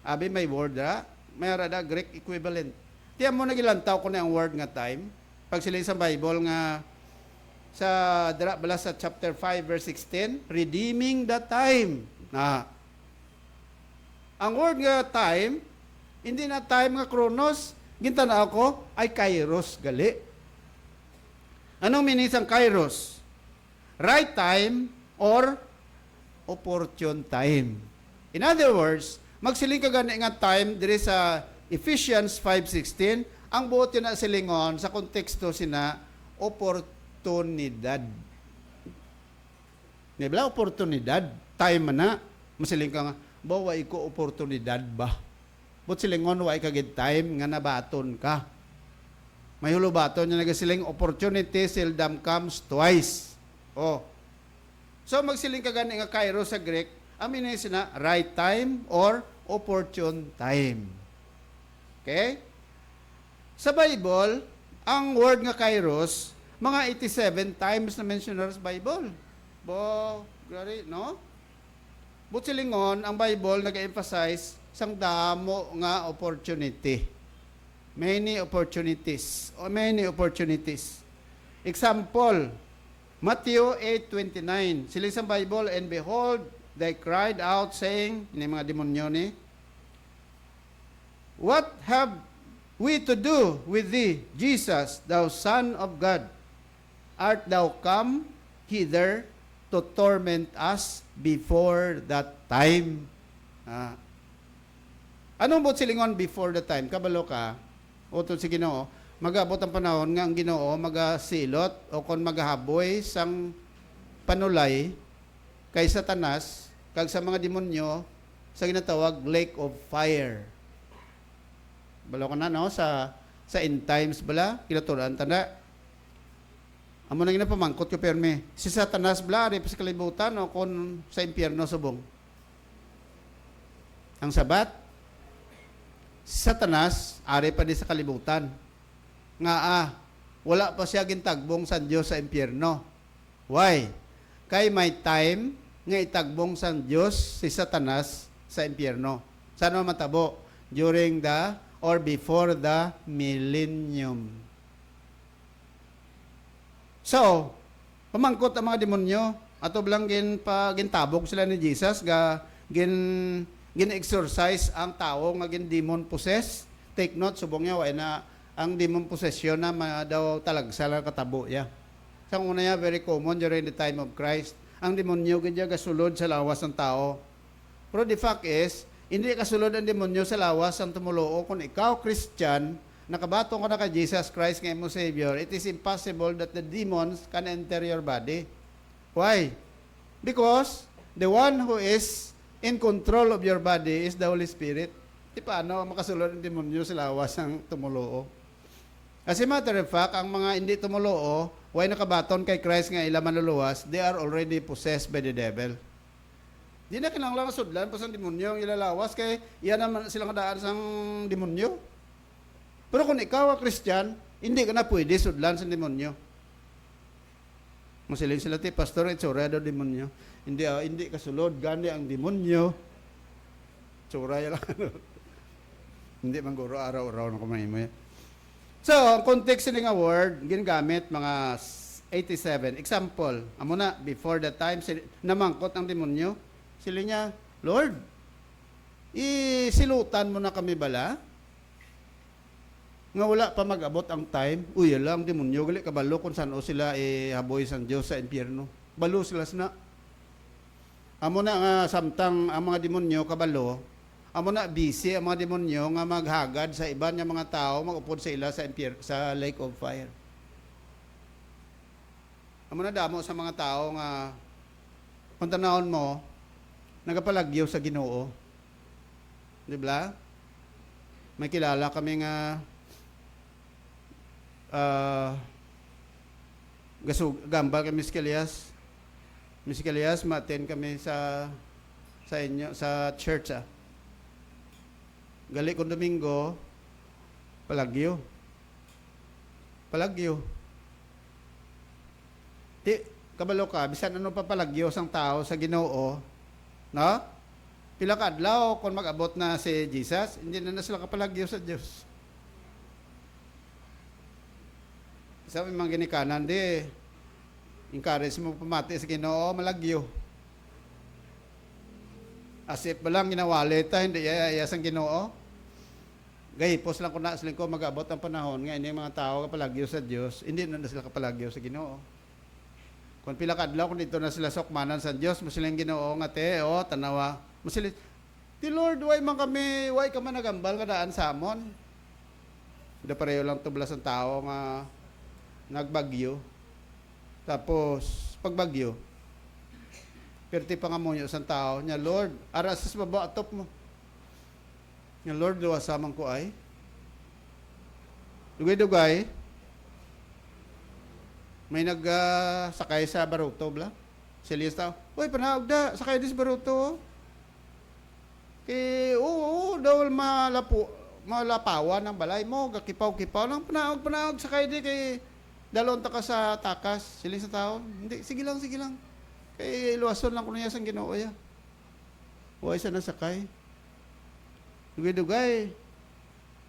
Speaker 1: abi may word da, may rada Greek equivalent. Di mo nagilantaw ko na ang word nga time. Pag sila sa Bible nga sa dira bala sa chapter 5 verse 16, redeeming the time. Na ang word nga time, hindi na time nga chronos, gintanaw ko ay kairos gali. Anong meaning sang kairos? Right time or opportune time. In other words, magsiling ka gani nga time diri sa Ephesians 5:16, ang buot yun na silingon sa konteksto sina oportunidad. Nibla oportunidad, time na, masiling ka nga, bawa ko oportunidad ba? But silingon wa ikagid time nga nabaton ka. May hulubaton niya nagasiling opportunity seldom comes twice. Oh. So magsiling ka gani nga kairos sa Greek, amin na right time or opportune time. Okay? Sa Bible, ang word nga kairos, mga 87 times na mentioned sa Bible. Gari, no? But silingon, ang Bible nag-emphasize sang damo nga opportunity. Many opportunities. Example, Matthew 8:29. Siling sa Bible, and behold, they cried out saying, ini mga demonyo ni, what have we to do with thee, Jesus, thou Son of God? Art thou come hither to torment us before that time? Anong bot silingon before the time? Kabalo ka, o to si Ginoo, magabot ang panahon nga ang Ginoo magasilot o kon magahaboy sang panulay kay Satanas kag sa mga demonyo sa ginatawag lake of fire. Balo ka na, no? Sa end times bala, kinaturan tanda. Amo na ginapamangkot ko perme. Si Satanas bala, rin pa sa kalibutan o kung sa impyerno subong. Ang sabat, si Satanas, ari pa di sa kalibutan. Nga wala pa siya gintagbong sa Diyos sa impyerno. Why? Kay may time nga itagbong sa Diyos si Satanas sa impyerno. Saan mo matabo? During the or before the millennium. So, pamangkot ang mga demonyo, ato blang gintabog sila ni Jesus, gin-exorcise ang tao nga gin-demon possess. Take note, subong niya, na ang demon possession na daw talagsa lang katabo ya. Sa una niya, very common during the time of Christ. Ang demonyo, ganyan gasulod sa lawas ng tao. Pero the fact is, hindi kasulod ang demonyo sa lawas ang tumuloo. Kung ikaw, Christian, nakabatong ka na kay Jesus Christ ng iyong Savior, it is impossible that the demons can enter your body. Why? Because the one who is in control of your body is the Holy Spirit. Di paano makasulod ang demonyo sa lawas ang tumuloo? As a matter of fact, ang mga hindi tumuloo, why nakabaton kay Christ nga ila manluluwas, they are already possessed by the devil. Di na kinanglang sudlan pa sa demonyo ang ilalawas kay iyan naman silang daan sang demonyo. Pero kung ikaw ang Christian, hindi ka na pwede sudlan sa demonyo. Masiling sila ti, Pastor, itsura daw demonyo. Hindi kasulod, gani ang demonyo. Tsura yan lang. Hindi man guro araw-araw na kumain mo yan. So, ang context nga word, ginagamit mga 87. Example, amo na, before the time, namangkot ang demonyo. Sila niya, Lord, isilutan mo na kami bala? Nga wala pa mag-abot ang time, uy, lang, demonyo, gali kabalo kung saan o sila haboy sa Diyos sa impyerno. Balo sila na. amo na nga samtang ang mga demonyo kabalo, amo na busy ang mga demonyo nga maghagad sa iban nga mga tao magupod sa ila sa lake of fire. Amo na damo sa mga tao nga kung tanawon mo nagapalagyo sa Ginoo. Di ba? May kilala kami nga gambal kami Miskelias. Miskelias, ma-attend kami sa inyo, sa church. Gali kong Domingo, palagyo. Palagyo. Kabalo ka, bisan ano pa palagyo sang tao sa Ginoo, no? Pila ka adlaw kung mag-abot na si Jesus, hindi na sila kapalagyo sa Diyos. Sabi mga ginikanan, di, encourage mo pamati sa Ginoo, malagyo. Asip ba lang ginawali ta, hindi yayayas ang Ginoo? Gahipos lang ko na siling ko mag-abot ang panahon, nga hindi mga tao kapalagyo sa Diyos, hindi na sila kapalagyo sa Ginoo. Kung pila kadlaw kung dito na sila sukmanan sa Dios, mo silang Ginoo nga te, tanawa. Mo sila, "Ti Lord, why ka man nagambal kadaan sa amon?" Da pareho lang tublas ang tao nga nagbagyo. Tapos pagbagyo, perti pa nga munyo sa tao nya, "Lord, arasas baba atop mo." Nya, "Lord, luwasa man ko ay." Dugay-dugay, may sakay sa baruto bla. Silis tao, "Uy, panahog da, sakay dis baruto." Dawal malapawan ng balay mo, gakipaw-kipaw lang, panahog, sakay di kay dalon ta ka sa takas. Silis sa tao, "Hindi, sige lang. Kay luwason lang ko niya sang Ginoo ya." Uy, sa nasakay. Dugay-dugay,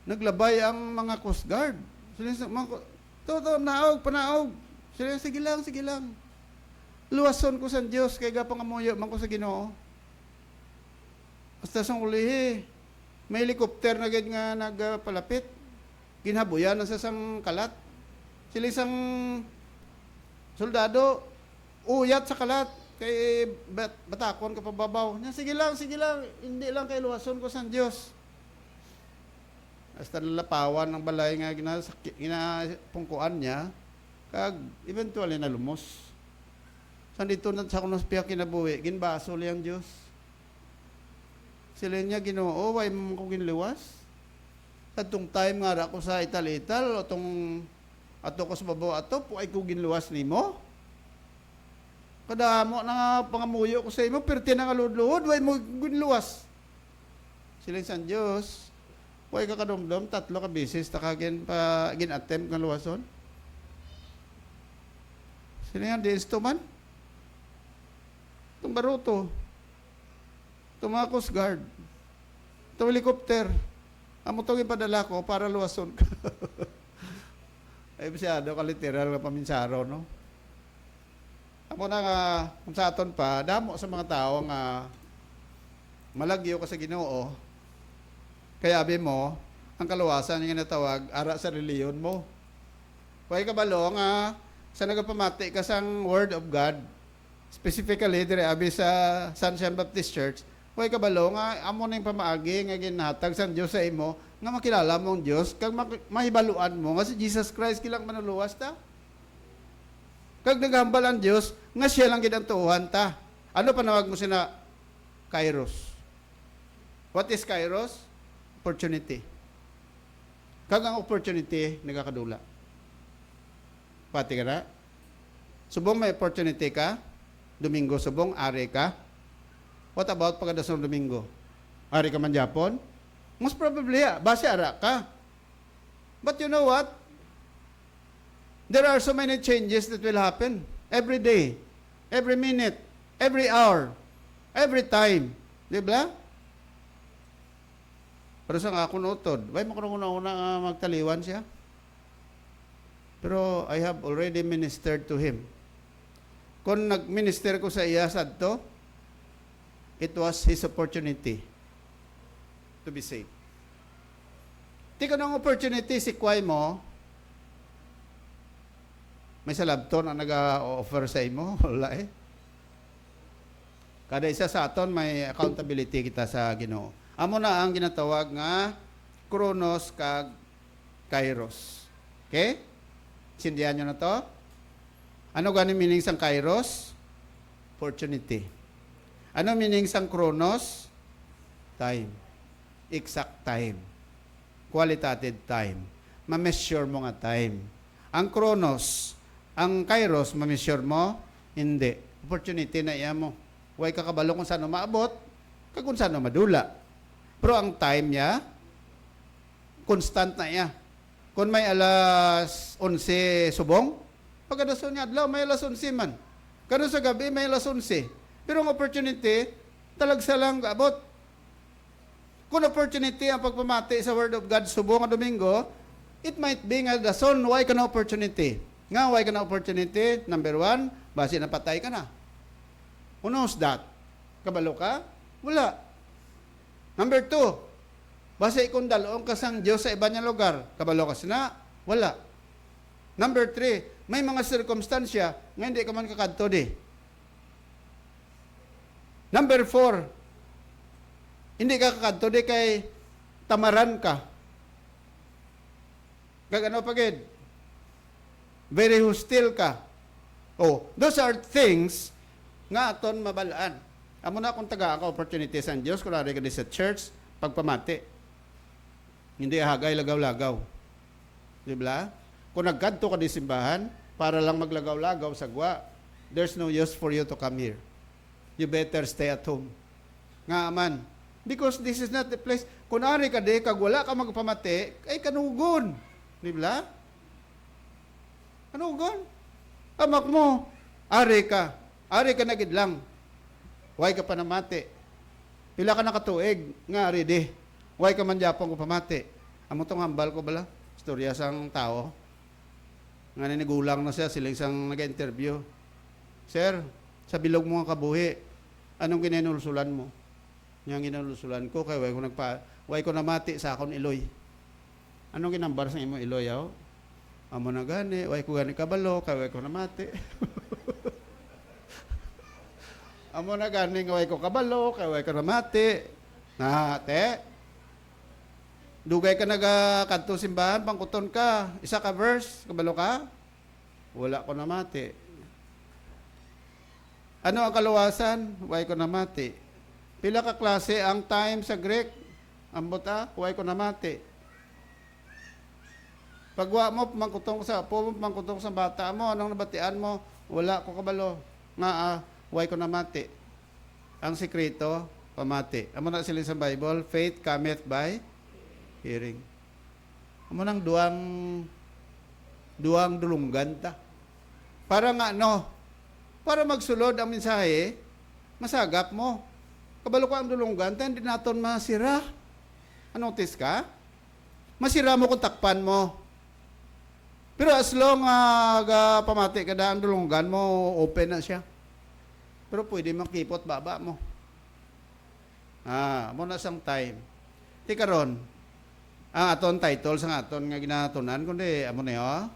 Speaker 1: naglabay ang mga Coast Guard. Silis panahog. Sige lang. Luwason ko sa Diyos, kaya gapang amuyo man ko sa Ginoo. Basta sang ulihi, may helicopter na gid nga nagpalapit. Ginhabuyan na sa sang kalat. Sila isang soldado, uyat sa kalat, kay batakon ka pababaw. Nya, sige lang, hindi lang kay luwason ko sa Diyos. Hasta nalapawan ng balay nga ginapungkuan niya, kag eventually na lumos. Sandito na sa kunos piya kinabuhi, ginbaso liyang Diyos. Sila niya Ginoo, way mo ko ginliwas. Atong time nga ako sa ital-ital, ato ko sa babaw ato, ay ko ginluwas nimo. Kada mo na nga pangamuyo ko sa imo, perti na nga luod-luod, way mo ginluwas. Sila sa Diyos, way ka kadomdom, 3 ka bisis, gin-attempt ng luwason. Sino nga, di man? Itong baruto. Itong mga Coast Guard. Itong helicopter. Amo itong ipadala ko para luwason ka. Ay, masyado ka literal ka paminsaro, no? Amo na nga, kung sa aton pa, damo sa mga tao nga malagyo ka sa Ginoo. Kaya abi mo, ang kaluwasan nga natawag, ara sa reliyon mo. Kaya kabalo nga, sa nagapamati ka sang Word of God, specifically, dire abi sa Sunshine Baptist Church, kaya kabalo nga, amo na yung pamaagi, nga ginatag sa Diyos sa imo, nga makilala mong Diyos, kag mahibaluan mo, nga si Jesus Christ kilang manuluwas ta. Kag naghambal ang Diyos, nga siya lang gidantuhan ta. Ano panawag mo sina? Kairos. What is Kairos? Opportunity. Kag ang opportunity, nagakadula. Pati ka na. Subong may opportunity ka, Domingo subong, ari ka. What about pagkadasong Domingo? Ari ka man Japon? Most probably, base ara ka. But you know what? There are so many changes that will happen every day, every minute, every hour, every time. Di ba? Pero sa nga akong utod, may makununa magtaliwan siya. Pero I have already ministered to him. Kung nag-minister ko sa iya sadto, it was his opportunity to be saved. Di ko ng opportunity, si Kway mo, may salabton ang nag-offer sa imo, wala eh. Kada isa sa aton may accountability kita sa Ginoo. Amo na ang ginatawag nga Kronos kag Kairos. Okay? Sindihan nyo na to? Ano gani meaning sang Kairos? Opportunity. Ano meaning sang Kronos? Time. Exact time. Qualitative time. Ma-measure mo nga time. Ang Kronos, ang Kairos, ma-measure mo? Hindi. Opportunity na iya mo. Huwag kakabalo kung saan maabot, kung saan madula. Pero ang time niya, constant na iya. Kung may alas 11 subong, pagkadason niya adlaw, may alas 11 man. Kano sa gabi, may alas 11. Pero ang opportunity, talagsa lang abot. Kung opportunity ang pagpamati sa Word of God subong nga Domingo, it might be nga dason, why ka na opportunity? Nga, why ka na opportunity? Number 1, base napatay ka na. Who knows that? Kabalo ka? Wala. Number 2, base ikong dalawang kasang Diyos sa iba niyang lugar. Kabalo ka sina? Wala. Number 3, may mga sirkumstansya nga hindi ka man kakadto di. Number 4, hindi ka kakadto di kay tamaran ka. Gagano pagid? Very hostile ka. Oh, those are things nga aton mabalaan. Amo na kung taga ka opportunity sa Dios, kunwari ka di sa church, pagpamati. Hindi hagay lagaw-lagaw. Di ba? Kung nagkadto ka di simbahan, para lang maglagaw-lagaw sa gwa, there's no use for you to come here. You better stay at home. Nga aman. Because this is not the place. Kunwari ka di, kag wala ka magpamati, ay kanugon. Di ba? Kanugon. Amak mo, ari ka. Ari ka na gid lang. Way ka pa namati. Pila ka nakatuig nga ari di. Way ka man japon ko pamati. Amo tong hambal ko bala. Istorya sang tao. Nga ninigulang na siya siling sang nag-interview. Sir, sa bilog mo nga kabuhi, anong ginanulsulan mo? Yang ginanulsulan ko kay way ko namati sa akon iloy. Anong ginambar sa imo iloy yaw? Amo na gani, way ko gani kabalo, kay way ko namati. Amo na gani nga way ko kabalo, kay way ko namati. Na, te. Dugay ka nagakadto simbahan, pangkuton ka, isa ka verse, kabalo ka? Wala ko namati. Ano ang kaluwasan? Way ko namati. Pila ka klase ang time sa Greek? Ambot way ko namati. Pagwa mo, pangkutong sa apo mo, pangkutong sa bata mo, anong nabatian mo? Wala ko kabalo. Nga way ko namati. Ang sikreto, pamati. Amo na sila sa Bible, faith cometh by hearing. Amo nang duang dulunggan ta. Para nga para magsulod ang mensahe, masagap mo. Kabalo ko ang dulunggan, hindi naton masira. Anotis ka? Masira mo kung takpan mo. Pero as long pamati ka ang dulunggan mo, open na siya. Pero pwede makipot baba mo. Muna sang time. Ti karon, ang aton title sa aton nga ginatunan kundi amo na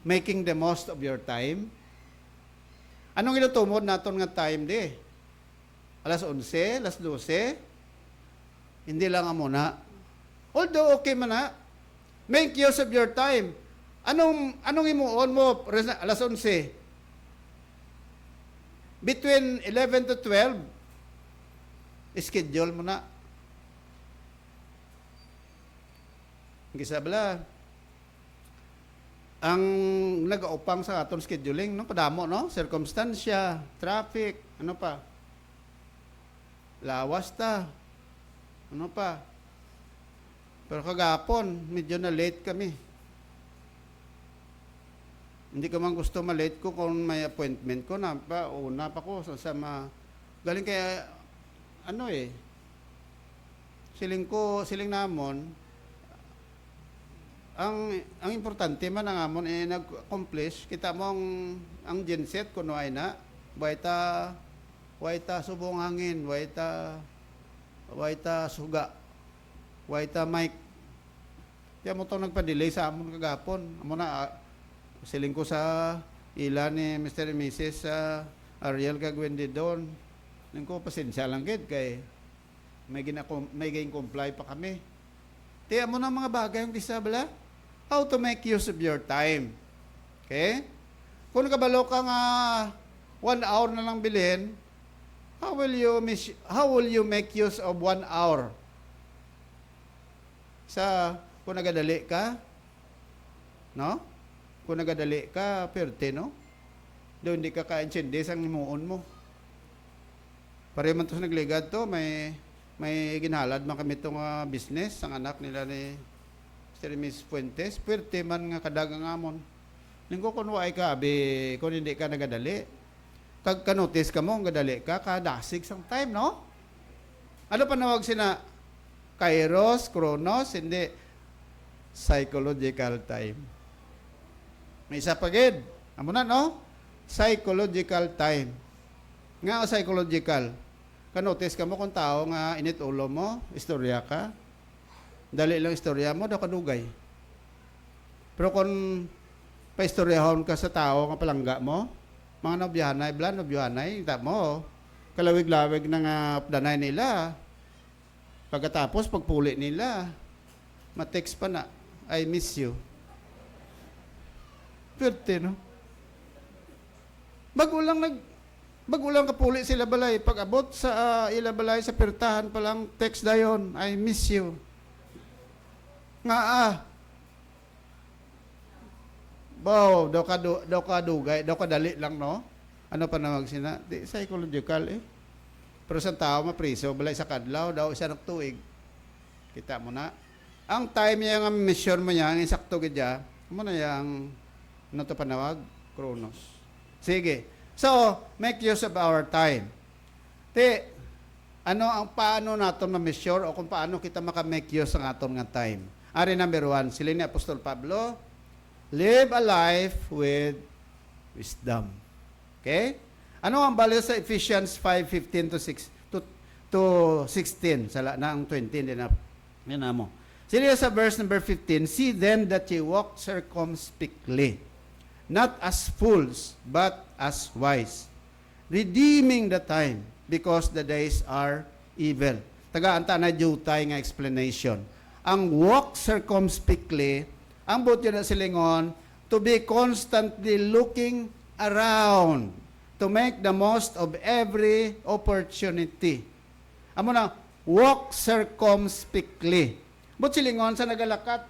Speaker 1: making the most of your time. Anong ginutumod naton nga time di? Alas 11, alas 12. Hindi lang amo na. Although okay man na. Make use of your time. Anong imuon mo alas 11? Between 11 to 12, schedule mo na. Gisabla, ang nag-aupang sa aton scheduling, padamo, circumstansya, traffic, ano pa? Lawas ta. Ano pa? Pero kagapon, medyo na late kami. Hindi ko man gusto ma-late ko kung may appointment ko una pa ko galing kaya siling namon ang importante man ang amon nag-accomplish kita mo ang genset kuno ay na waita subong hangin waita suga waita mic kaya mo to nagpa-delay sa amon kagapon amo na siling ko sa ila ni Mr. and Mrs. Ariel Kagwendi doon. Nang ko, pasensya lang gid kay may gain comply pa kami. Tiyan mo na mga bagay yung disabla. How to make use of your time. Okay? Kung kabalo ka nga 1 hour na lang bilhin, how will you make use of 1 hour? Kung nagadali ka, no? Kung nagadali ka, perte, no? Doon hindi ka ka-intindi sang himuon mo. Pare man to sa nagligad to, may ginhalad man kami itong business, ang anak nila ni Mr. Miss Fuentes, pwerte man nga kadagang amon. Lingko kung waay ka, kung hindi ka nagadali, kag kanotis ka mo, nagadali ka, kadasig sang time, no? Ano pa nawag sina? Kairos, Kronos, hindi. Psychological time. May isa pa gid. Amo na, no? Psychological time. Nga o psychological? Kanotis ka mo kung tao nga init ulo mo, istorya ka. Dali lang istorya mo, daw kadugay. Pero kung paistoryahon ka sa tao nga palangga mo, mga nobyahanay, ta mo, kalawig-lawig na nga danay nila. Pagkatapos, pagpuli nila, matext pa na, I miss you. Pwerte, no? Bagulang kapuli sila balay. Pag abot sa ila balay sa pertahan pa lang, text dayon, I miss you. Nga daw ka dugay, daw ka dali lang, no? Ano pa nawag sina? Di, psychological, eh. Pero sa tao, mapriso, balay sa kadlaw, daw isa nagtuig. Kita mo na. Ang time niya nga mission mo niya, ang insakto gidya, mo na yung, ano to panawag? Kronos. Sige. So, make use of our time. Paano natin ma-measure o kung paano kita maka-make use ng aton nga time? Ari number 1, sila ni Apostol Pablo, live a life with wisdom. Okay? Ano ang value sa Ephesians 5:15 to 16? Sala na ang 20 din na mo. Sila sa verse number 15, see then that ye walk circumspectly, not as fools, but as wise, redeeming the time, because the days are evil. Taga-anta na jutay nga explanation. Ang walk circumspectly, ang buti na silingon, to be constantly looking around, to make the most of every opportunity. Amo na, walk circumspectly. But silingon sa nagalakat,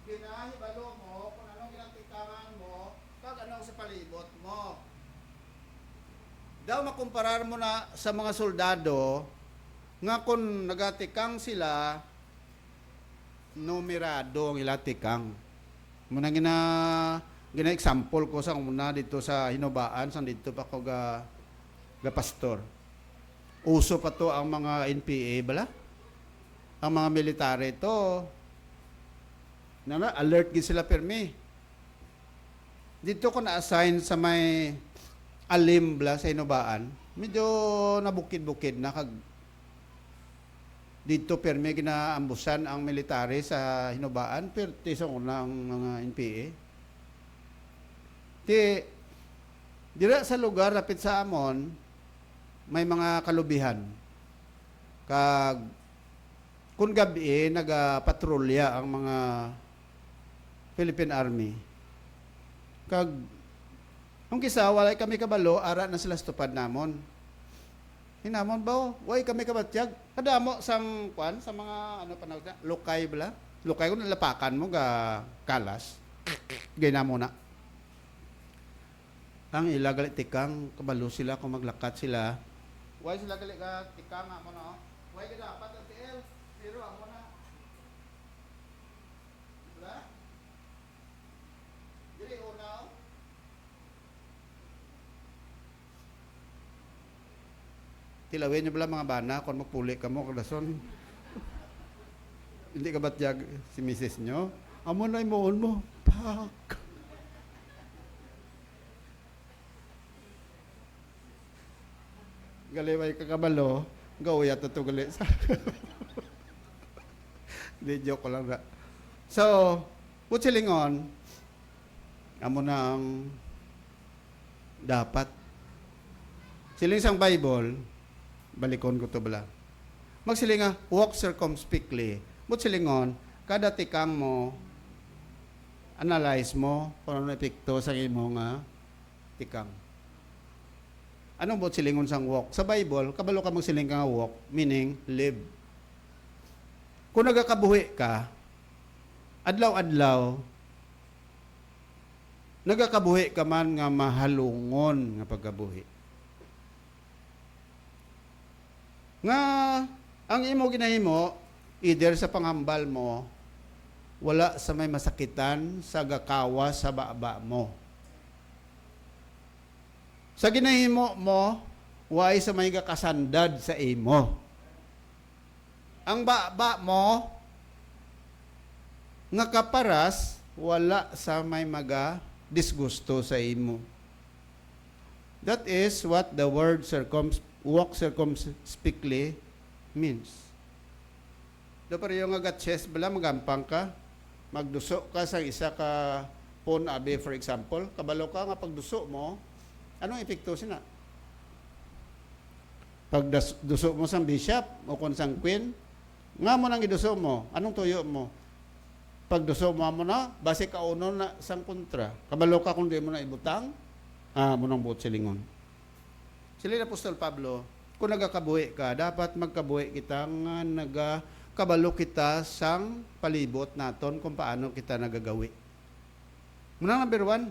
Speaker 1: ginahibalo mo kung anong ginatikangan mo, pag anong sa palibot mo. Daw makumparar mo na sa mga soldado, nga kung nagatikang sila, numerado ang ilatikang. Muna gina-example ko sa muna dito sa Hinobaan, sa dito pa ko ga pastor. Uso pa to ang mga NPA, bala? Ang mga military to, alert gid sila permi. Dito ko na-assign sa may Alimbla sa Hinobaan, medyo nabukid-bukid na kag dito permi ginaambusan ang military sa Hinobaan, pero tisong unang mga NPA. Dira sa lugar lapit sa amon, may mga kalubihan. Kag kung gabi nagapatrolya ang mga Philippine Army. Kag nung kisa walay kami kabalo, ara na sila stupad namon. Hinamon ba? Way kami kabatyag. Kadamo sang kwan sa mga ano panawag na lukay bala. Lukay ko nalapakan mo ga kalas. Gayna mo na. Ang ilagali tikang kabalo sila kung maglakat sila. Way sila gali ka tikang mo no. Way ka dapat ang TL. Pero amo na. Diba? Dili unaw. Tilawin niyo bala mga bana kung magpuli ka mo kadason. Hindi ka batyag si misis nyo? Amo na imoon mo. Pak. Galiway ka kabalo, gawya to gali sa. Di joke ko lang na. So, putsilingon, amo na ang dapat. Siling sang Bible, balikon ko to bala. Magsiling nga, walk circumspectly. But silingon, kada tikang mo, analyze mo, kung ano epekto sa imo nga tikang. Anong bot silingon sang walk? Sa Bible, kabalo ka magsiling ka nga walk, meaning live. Kung nagakabuhi ka, adlaw-adlaw, nagakabuhi ka man nga mahalungon nga pagkabuhi. Nga, ang imo ginahimo, either sa pangambal mo, wala sa may masakitan, sa gakawa, sa baba mo. Sa ginahimo mo, way sa may gakasandad sa imo. Ang baba mo, nga kaparas, wala sa may maga disgusto sa imo. That is what the word walk circumspectly means. Do pareho nga gatches bala magampang ka, magduso ka sa isa ka pon abi for example, kabalo ka nga pagduso mo, anong epekto sina? Pag duso mo sang bishop o kon sang queen, nga mo nang iduso mo, anong tuyo mo? Pag duso mo na, base ka uno na sang kontra. Kabalo ka kung di mo na ibutang, mo nang buot silingon. Sila Apostol Pablo, kung nagakabuhi ka, dapat magkabuhi kita nga nagakabalo kita sang palibot naton kung paano kita nagagawi. Muna number 1,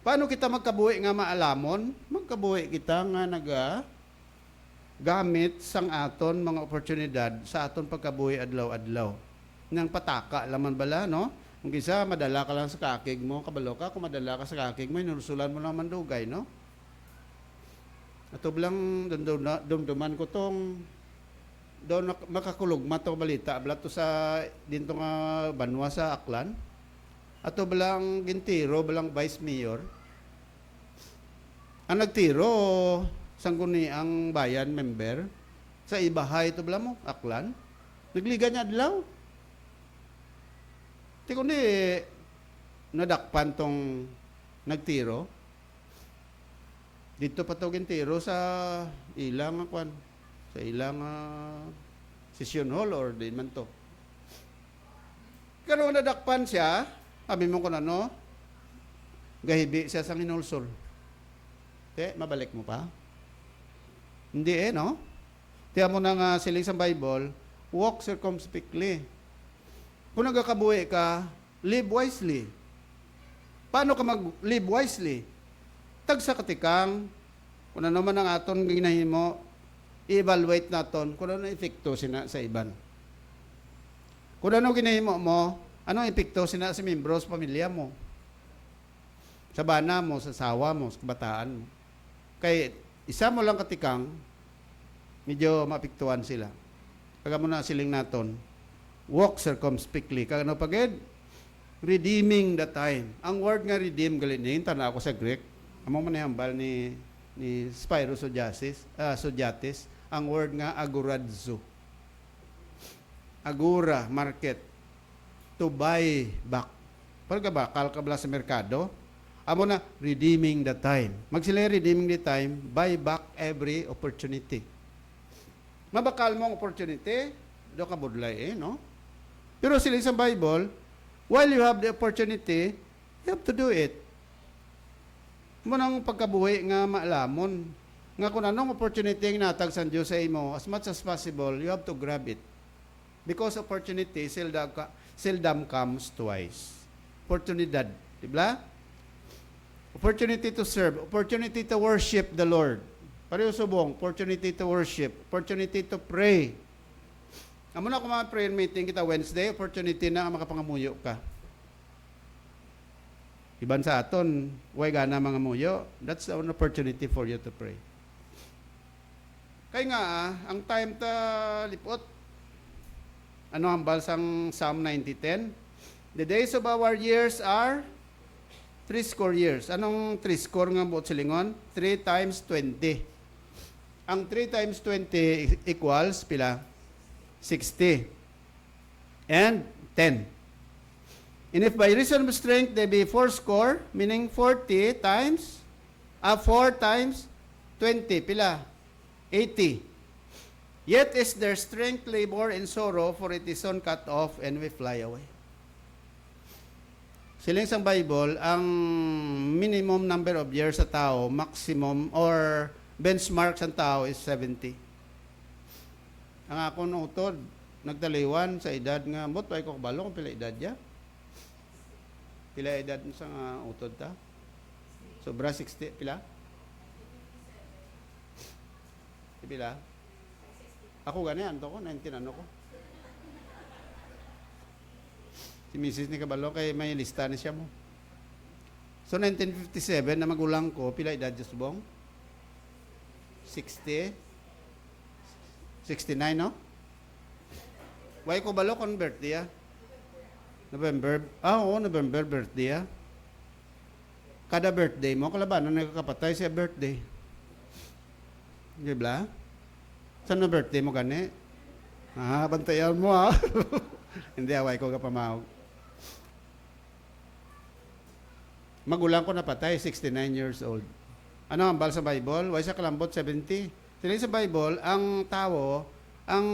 Speaker 1: paano kita magkabuhi nga maalamon? Magkabuhi kita nga gamit sang aton mga oportunidad sa aton pagkabuhi adlaw-adlaw. Nang pataka laman bala, no? Kung isa, madala ka lang sa kakig mo, kabalo ka, kung madala ka sa kakig mo, inurusulan mo lang mandugay, no? Ato bilang dumduman ko tong doon makakulugma to balita bala to sa dinto nga banwa sa Aklan. Ato bilang gintiro bilang vice mayor. Ang nagtiro sangguni ang bayan member sa ibahay to bilang mo Aklan. Nagliga niya adlaw. Ti kundi nadakpan tong nagtiro. Dito patugin tiro sa ilang kwan, sa ilang session hall or di man to. Karon nadakpan siya, sabi mo kun ano, gahibi siya sang hinulsol. Mabalik mo pa? Hindi no? Tiyan mo na nga siling sa Bible, walk circumspectly. Kung nagkakabuhi ka, live wisely. Paano ka mag-live wisely? Tagsa katikang, kung ano man ang aton ginahimo, i-evaluate naton kung ano epekto sina sa iban. Kung ano ginahimo mo, anong epekto sina sa membro sa pamilya mo, sa bana mo, sa sawa mo, sa kabataan mo. Kay isa mo lang katikang, medyo mapiktuan sila. Kaga mo na siling naton, walk circumspectly. Kaga no pagid, redeeming the time. Ang word nga redeem, galinin, tana ako sa Greek, among manihambal ni Spyro Sodiatis, ang word nga agoradzo. Agora, market. To buy back. Pagka bakal ka bala sa merkado, amo na, redeeming the time. Magsila redeeming the time, buy back every opportunity. Mabakal mo ang opportunity, do ka budlay no? Pero sila sa Bible, while you have the opportunity, you have to do it. Munang pagkabuhi nga maalamon nga kung anong opportunity ang natag sa Diyos sa imo, as much as possible, you have to grab it. Because opportunity seldom comes twice. Oportunidad, di ba? Opportunity to serve, opportunity to worship the Lord. Pareho subong, opportunity to worship, opportunity to pray. Amo na kung mga prayer meeting kita Wednesday, opportunity na makapangamuyo ka. Iban sa aton, way gana mga muyo, that's an opportunity for you to pray. Kaya nga, ang time ta lipot, ano ang balsang Psalm 90:10? The days of our years are 30 years. Anong 30 nga buot silingon? 3 times 20. Ang 3 times 20 equals pila? 60. And 10. And if by reason of strength they be 40, meaning 40 times, 4 times 20, pila? 80. Yet is their strength, labor, and sorrow, for it is soon cut off, and we fly away. Siling sa Bible, ang minimum number of years sa tao, maximum, or benchmark sa tao is 70. Ang akong utod, nagdaliwan sa edad nga, bot, ay ko kabalo kung pila edad ya? Pila edad sa nga utod ta? Sobra 60, pila? Pila? Ako ganyan, to ko, 19 ano ko. Si Mrs. ni Kabalo, kay may lista na siya mo. So, 1957, na magulang ko, pila edad Diyos bong? 60? 69, no? Why ko balo kung birthday, ah? November? Oo, November birthday, ah. Kada birthday mo, kalabanan nagkakapatay siya birthday. Di ba? Saan na birthday mo gani? Bantayan mo, ha? Hindi, away ko kapamahog. Magulang ko napatay, 69 years old. Ano ang bal sa Bible? Why sa kalambot, 70. Sila sa Bible, ang tao, ang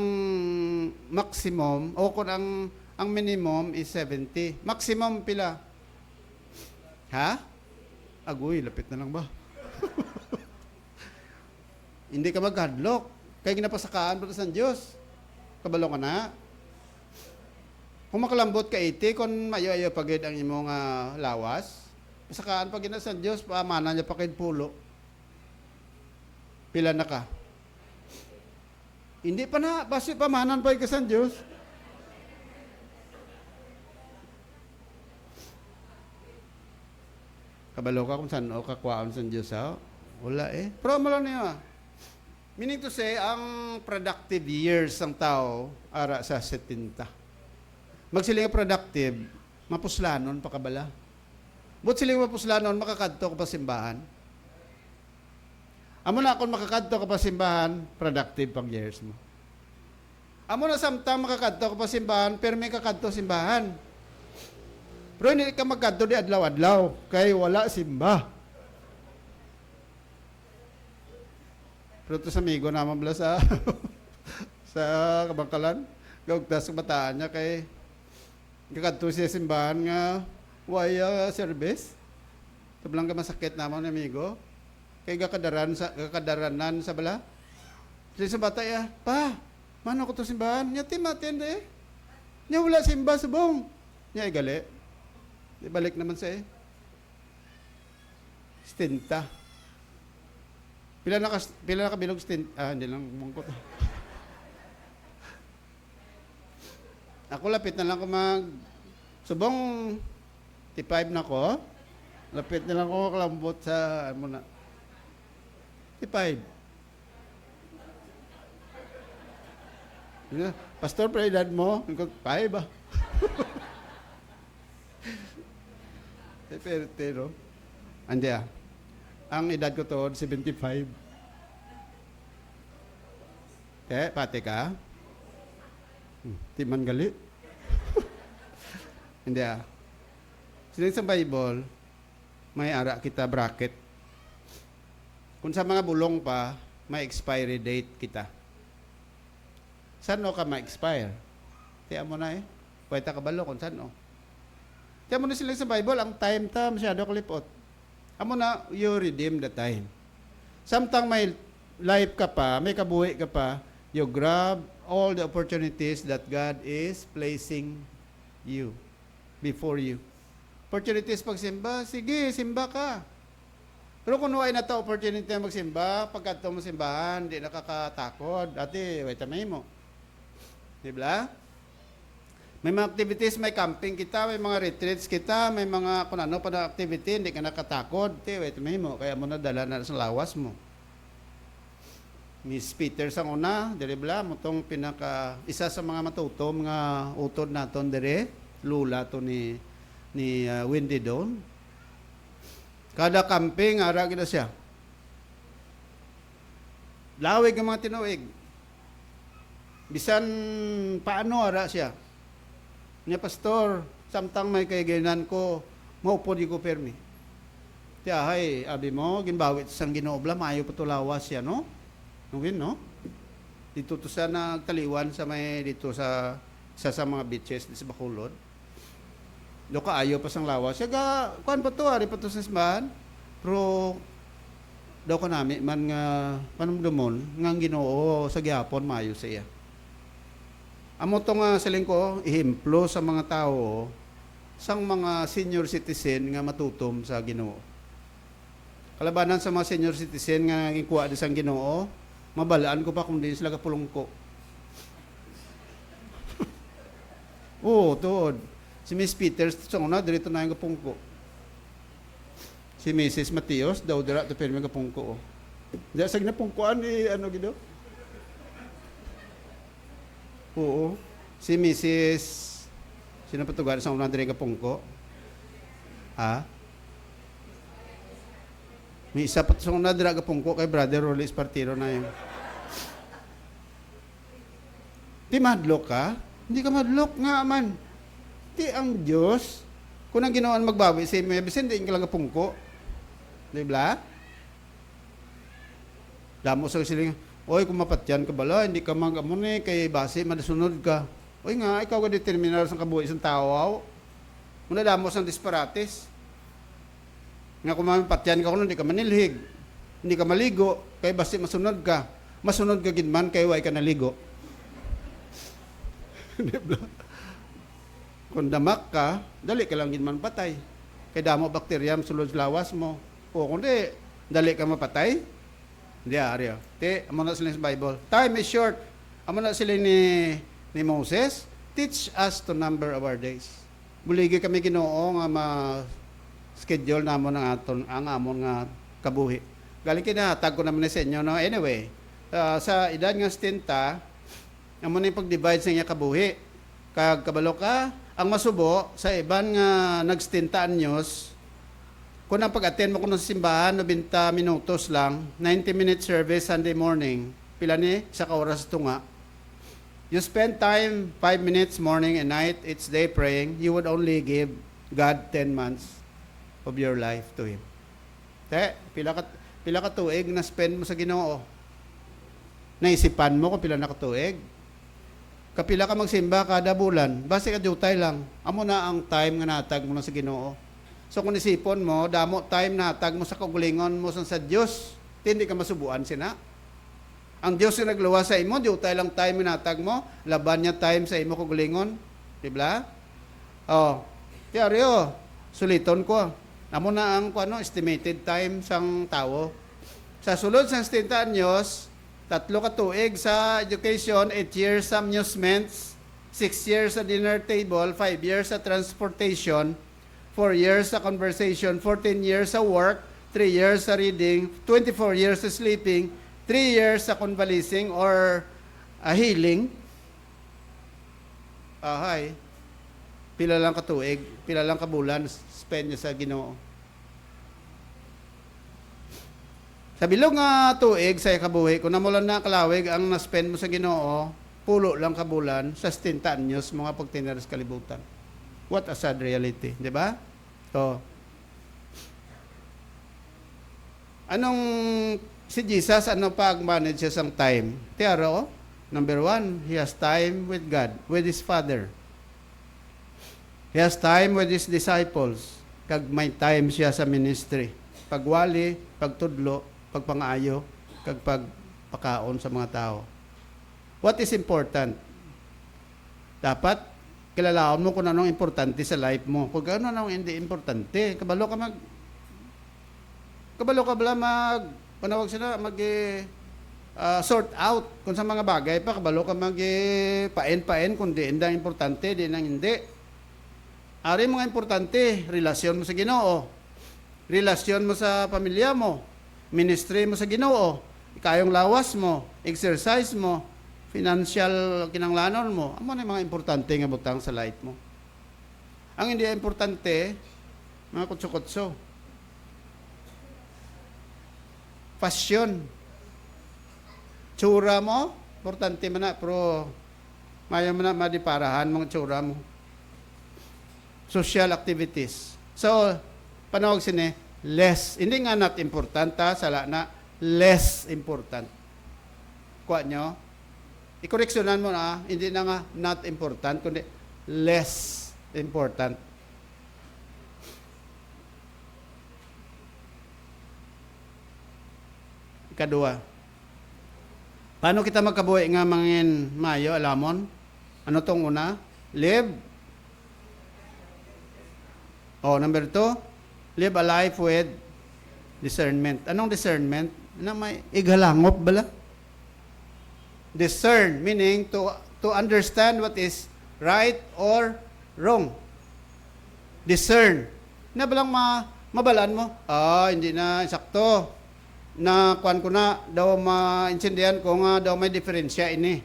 Speaker 1: maximum, o kung ang minimum is 70. Maximum pila? Ha? Agoy, lapit na lang ba? Hindi ka maghadlok. Kaya ginapasakaan pa sa Diyos. Kabalo ka na. Kung makalambot ka 80, kung mayo-ayo pagid ang imong lawas, pasakaan pag sa Diyos, paamana niya pakid pulo. Pila na ka? Hindi pa na, basi pamanan pa ka sa Diyos. Kabalo ka kung saan o kakwaon sa Diyos, ha? Wala eh. Pero mo lang niya. Meaning to say, ang productive years ng tao, ara sa 70. Magsiling productive, mapuslanon pa kabala. But siling mapuslanon, makakadto ka pa simbahan. Amo na kung makakadto ka pa simbahan, productive pang years mo. Amo na samtang makakadto ka pa simbahan, pero may kakadto simbahan. Pero hindi ka magkadto di adlaw-adlaw, kay wala simba. Pero ito sa amigo naman bala sa sa Kabangkalan, gawagtas sa bataan niya kay kakadto siya simbahan nga waya service. Tablang ka masakit naman ng amigo. Kay kakadaranan sa bala. Kasi sa bata ya, pa, mano ko to simbahan? Nya timatin eh. Nya wala simba subong. Nya igali. Di balik naman sa stinta. Pila na kabilog stint. Hindi lang mungkot. Ako lapit na lang ko subong T5 na ko. Lapit na lang ko kalambot sa ano na. T5. Pastor, pa edad mo? 5 ba? Pero, andi ang edad ko to, 75. Pati ka? Timan gali? Hindi Siling sa Bible, may ara kita bracket. Kung sa mga bulong pa, may expiry date kita. Saan ka ma-expire? Tiyan mo na Pwede ka balo kung saan Tiyan mo na sila sa Bible, ang time ta masyado kalipot. Amo na, you redeem the time. Samtang may life ka pa, may kabuhi ka pa, you grab all the opportunities that God is placing you, before you. Opportunities pagsimba, sige, simba ka. Pero kung huwag na ito opportunity na magsimba, pagkat mo simbahan, hindi nakakatakot. Ate, wait a minute mo. Diba? May mga activities, may camping kita, may mga retreats kita, may mga kung ano pa na activity, hindi ka nakatakot. Wait a minute mo, kaya mo na dala na sa lawas mo. Miss Peter sang una, dire bla, motong isa sa mga matutom nga utod naton dire, lula to ni Wendy doon. Kada camping, ara gina siya. Lawig ang mga tinuig. Bisan paano ara siya. Niya pastor, samtang may kaiganan ko, maupo di ko permi. Ti ahay, abi mo, ginbawit sang Ginoo bla, maayo pa to lawas siya, no? Nungin, no? Dito to sa nagtaliwan sa may, dito sa mga beaches, sa Bacolod. Do ka ayo pa sang lawas. Siya ga, kuan pa to, ari pa to sa simbahan. Pero, daw ko nami, man nga, panumdumon, nga ang Ginoo sa gihapon, maayo siya. Amo to nga siling ko, ihimplo sa mga tao, sang mga senior citizen nga matutom sa Ginoo. Kalabanan sa mga senior citizen nga ikuha di sang Ginoo, mabalaan ko pa kung di sila kapulungko. Oo, tuod. Si Miss Peters, sa una, dirito na yung kapungko. Si Mrs. Matios, daw dira, ito pero yung kapungko. Oh. Diya, sag na pungkuan, ano gido? Oo. Si Mrs. Sino patugan sa una, dirito kapungko? Ha? May isa pa sa una, dirito kapungko kay Brother Rolly Espartero na yun. Di madlok ka? Hindi ka madlok nga man. Di ang Diyos, kung ang ginawan magbawi, si Mebisen, di ka lang kapungko. Di ba? Damo sa siling, oy, kung mapatyan ka bala, hindi ka mag-amon kay base, madasunod ka. Oy nga, ikaw ka determinar sa kabuhi isang tao. Muna damo sa disparates. Nga kung mapatyan ka, hindi ka manilhig. Hindi ka maligo, kay base masunod ka. Masunod ka ginman, kay way ka naligo. Di ba? Kung damak ka, dali ka lang ginman patay. Kay damo bakterya, sulod lawas mo. O kundi, dali ka mapatay. Hindi, Arya. Amo na sila sa Bible. Time is short. Amo na sila ni Moses. Teach us to number our days. Buligi kami Ginoo nga ma-schedule namo ng aton ang amon nga kabuhi. Galing kinatag ko naman sa inyo, no? Anyway, sa edad nga 70, amo na yung pag-divide sa inyo kabuhi. Kag kabalo ka, ang masubo sa iban nga nag-70 anyos, kung ang pag-attend mo kung sa simbahan, 90 minutos lang, 90-minute service Sunday morning, pila ni sa oras tunga. You spend time 5 minutes morning and night, each day praying, you would only give God 10 months of your life to Him. Pila ka tuig na spend mo sa Ginoo. Naisipan mo kung pila na katuig. Kapila ka magsimba kada bulan, base ka dutay lang. Amo na ang time nga natag mo na sa Ginoo. So kung isipon mo, damo time natag mo sa kagulingon mo sa Dios, hindi ka masubuan sina. Ang Dios yung nagluwa sa imo, dutay lang time nga natag mo, laban niya time sa imo kagulingon, di ba? Oh, tiaryo, suliton ko. Amo na ang estimated time sang tao. Sa sulod sa 70 anyos, 3 ka tuig sa education, 8 years sa amusements, 6 years sa dinner table, 5 years sa transportation, 4 years sa conversation, 14 years sa work, 3 years sa reading, 24 years sa sleeping, 3 years sa convalescing or healing. Ahay, pila lang katuig, pila lang kabulan, spend niya sa Ginoo. Sa bilog nga tuig sa kabuhi, kung namulan na kalawig ang na-spend mo sa Ginoo, pulo lang kabulan sa 70 anyos mga pagtineras kalibutan. What a sad reality, di ba? So, anong si Jesus, ano pag-manage siya sang time? Tiaro, number 1, he has time with God, with his Father. He has time with his disciples. Kag may time siya sa ministry. Pagwali, pagtudlo, pagpangaayo, kag pagpakaon sa mga tao. What is important? Dapat kilalaon mo kung anong importante sa life mo. Kung ano anong hindi importante, kabalo ka panawag sila, sort out kung sa mga bagay pa, kabalo ka paen kung di indang importante, di nang hindi. Ari mga importante, relasyon mo sa Ginoo, relasyon mo sa pamilya mo, ministry mo sa Ginoo, kayong lawas mo, exercise mo, financial kinanglanon mo, amo na mga importante nga butang sa life mo. Ang hindi importante, mga kutso-kutso. Passion. Tsura mo, importante man na, pero maya mo na madiparahan mga tsura mo. Social activities. So, panawag sini, less. Hindi nga not important, sala na, less important. Kuha nyo? Ikoreksyonan mo na, hindi na nga not important, kundi less important. Ikadua. Paano kita magkabuhi nga mangin mayo, alamon? Ano tong una? Live. Number 2, live a life with discernment. Anong discernment? Na may igalangop bala? Discern, meaning to understand what is right or wrong. Discern. Na balang mabalaan mo? Hindi na sakto. Na kuan ko na daw maintindihan ko nga daw may diferensya ini.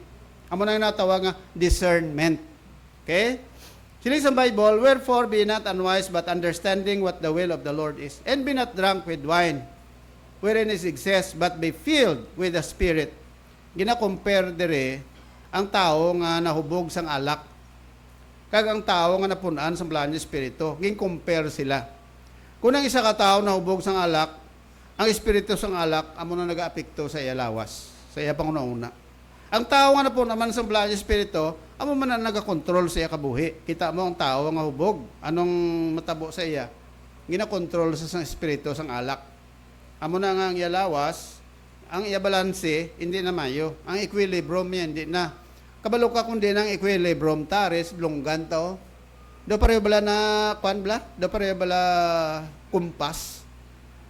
Speaker 1: Amo na natawag nga discernment. Okay? Sila sa Bible, wherefore be not unwise but understanding what the will of the Lord is, and be not drunk with wine, wherein is excess, but be filled with the Spirit. Gina-compare dire ang tao nga nahubog sang alak kag ang tao nga napunan sa planyo espiritu. Gin-compare sila. Kung ang isa ka tao nahubog sang alak, ang espiritu sang alak amo na nagaapekto sa iya lawas, sa iya pangunahuna. Ang tao nga napunan man sa planyo espiritu, amo man na nagakontrol sa iya kabuhi. Kita mo ang tao nga hubog, anong matabo sa iya, gina-control sa sang espiritu sang alak. Amo na nga ang iya lawas, ang iya balanse, hindi na mayo. Ang equilibrium yan, hindi na. Kabalo ka kundi ng equilibrium, tares, lunggan to. Do pareho bala na, do pareho bala kumpas.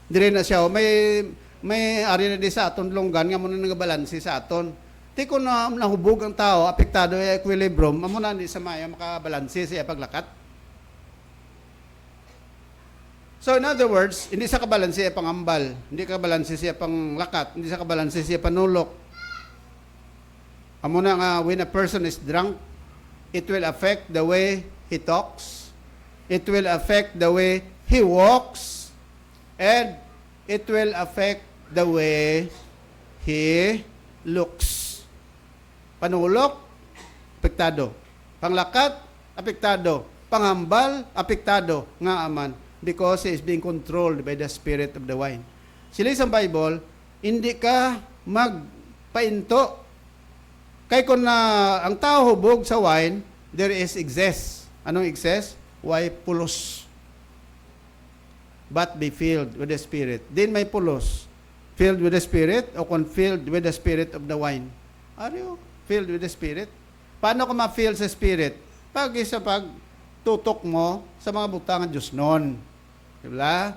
Speaker 1: Dire na siya, may ari na di sa aton lunggan, nga muna nagabalanse sa aton. Di ko na nahubog ang tao, apektado yung equilibrium, amo na hindi sa maya makabalanse siya paglakat. So in other words, hindi sa kabalanse siya pangambal, hindi ka kabalanse siya panglakat, hindi sa kabalanse siya panulok. Amo na nga, when a person is drunk, it will affect the way he talks, it will affect the way he walks, and it will affect the way he looks. Panulok, apektado. Panglakat, apektado. Panghambal, apektado. Nga aman. Because he is being controlled by the spirit of the wine. Sila sa Bible, hindi ka magpainto. Kaya kung ang tao hubog sa wine, there is excess. Anong excess? Why pulos? But be filled with the Spirit. Din may pulos. Filled with the Spirit o kung filled with the Spirit of the wine. Are you filled with the Spirit? Paano ka ma-fill sa Spirit? Pag tutok mo sa mga butangan Diyos noon. Diba?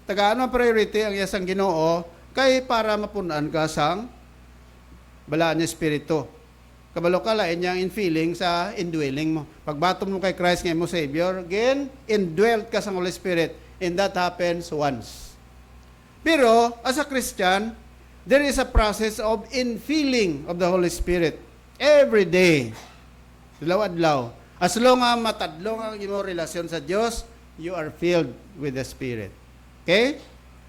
Speaker 1: Tagaan ang priority ang iyasang Ginoo kay para mapunan ka sang balaan niya Espiritu. Kabalo ka lain niyang infilling sa indwelling mo. Pagbatom mo kay Christ ngayon mo Savior, again, indwelt ka sa Holy Spirit. And that happens once. Pero, as a Christian, there is a process of infilling of the Holy Spirit. Every day. Adlaw-adlaw. As long as matadlong ang iyong relasyon sa Diyos, you are filled with the Spirit. Okay?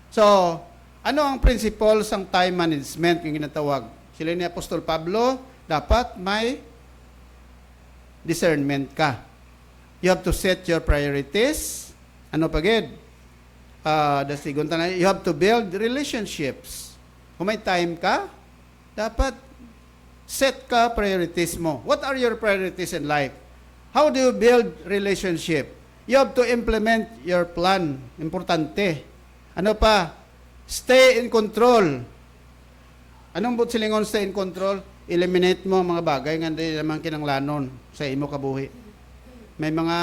Speaker 1: So, ano ang principle sang time management yung ginatawag? Sila ni Apostol Pablo, dapat may discernment ka. You have to set your priorities. Ano pagid? You have to build relationships. Kung may time ka, dapat set ka priorities mo. What are your priorities in life? How do you build relationship? You have to implement your plan. Importante. Ano pa? Stay in control. Anong but silingon stay in control? Eliminate mo mga bagay nga di naman kinanglanon sa imo kabuhi. May mga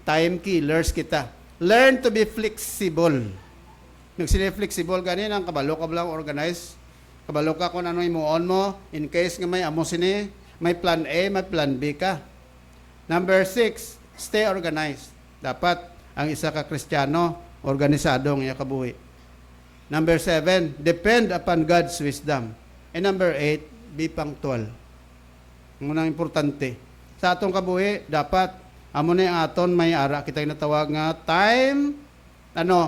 Speaker 1: time killers kita. Learn to be flexible. Nagsili flexible ganin ang kabalo ka lang organize. Kabalo ka kung ano imuon mo in case nga may amo sini, may plan A, may plan B ka. Number 6, stay organized. Dapat ang isa ka Kristiyano organisado ang iya kabuhi. Number 7, depend upon God's wisdom. And number 8, be punctual. Ang unang importante. Sa atong kabuhi, dapat amo na yung aton may ara kita natawag nga time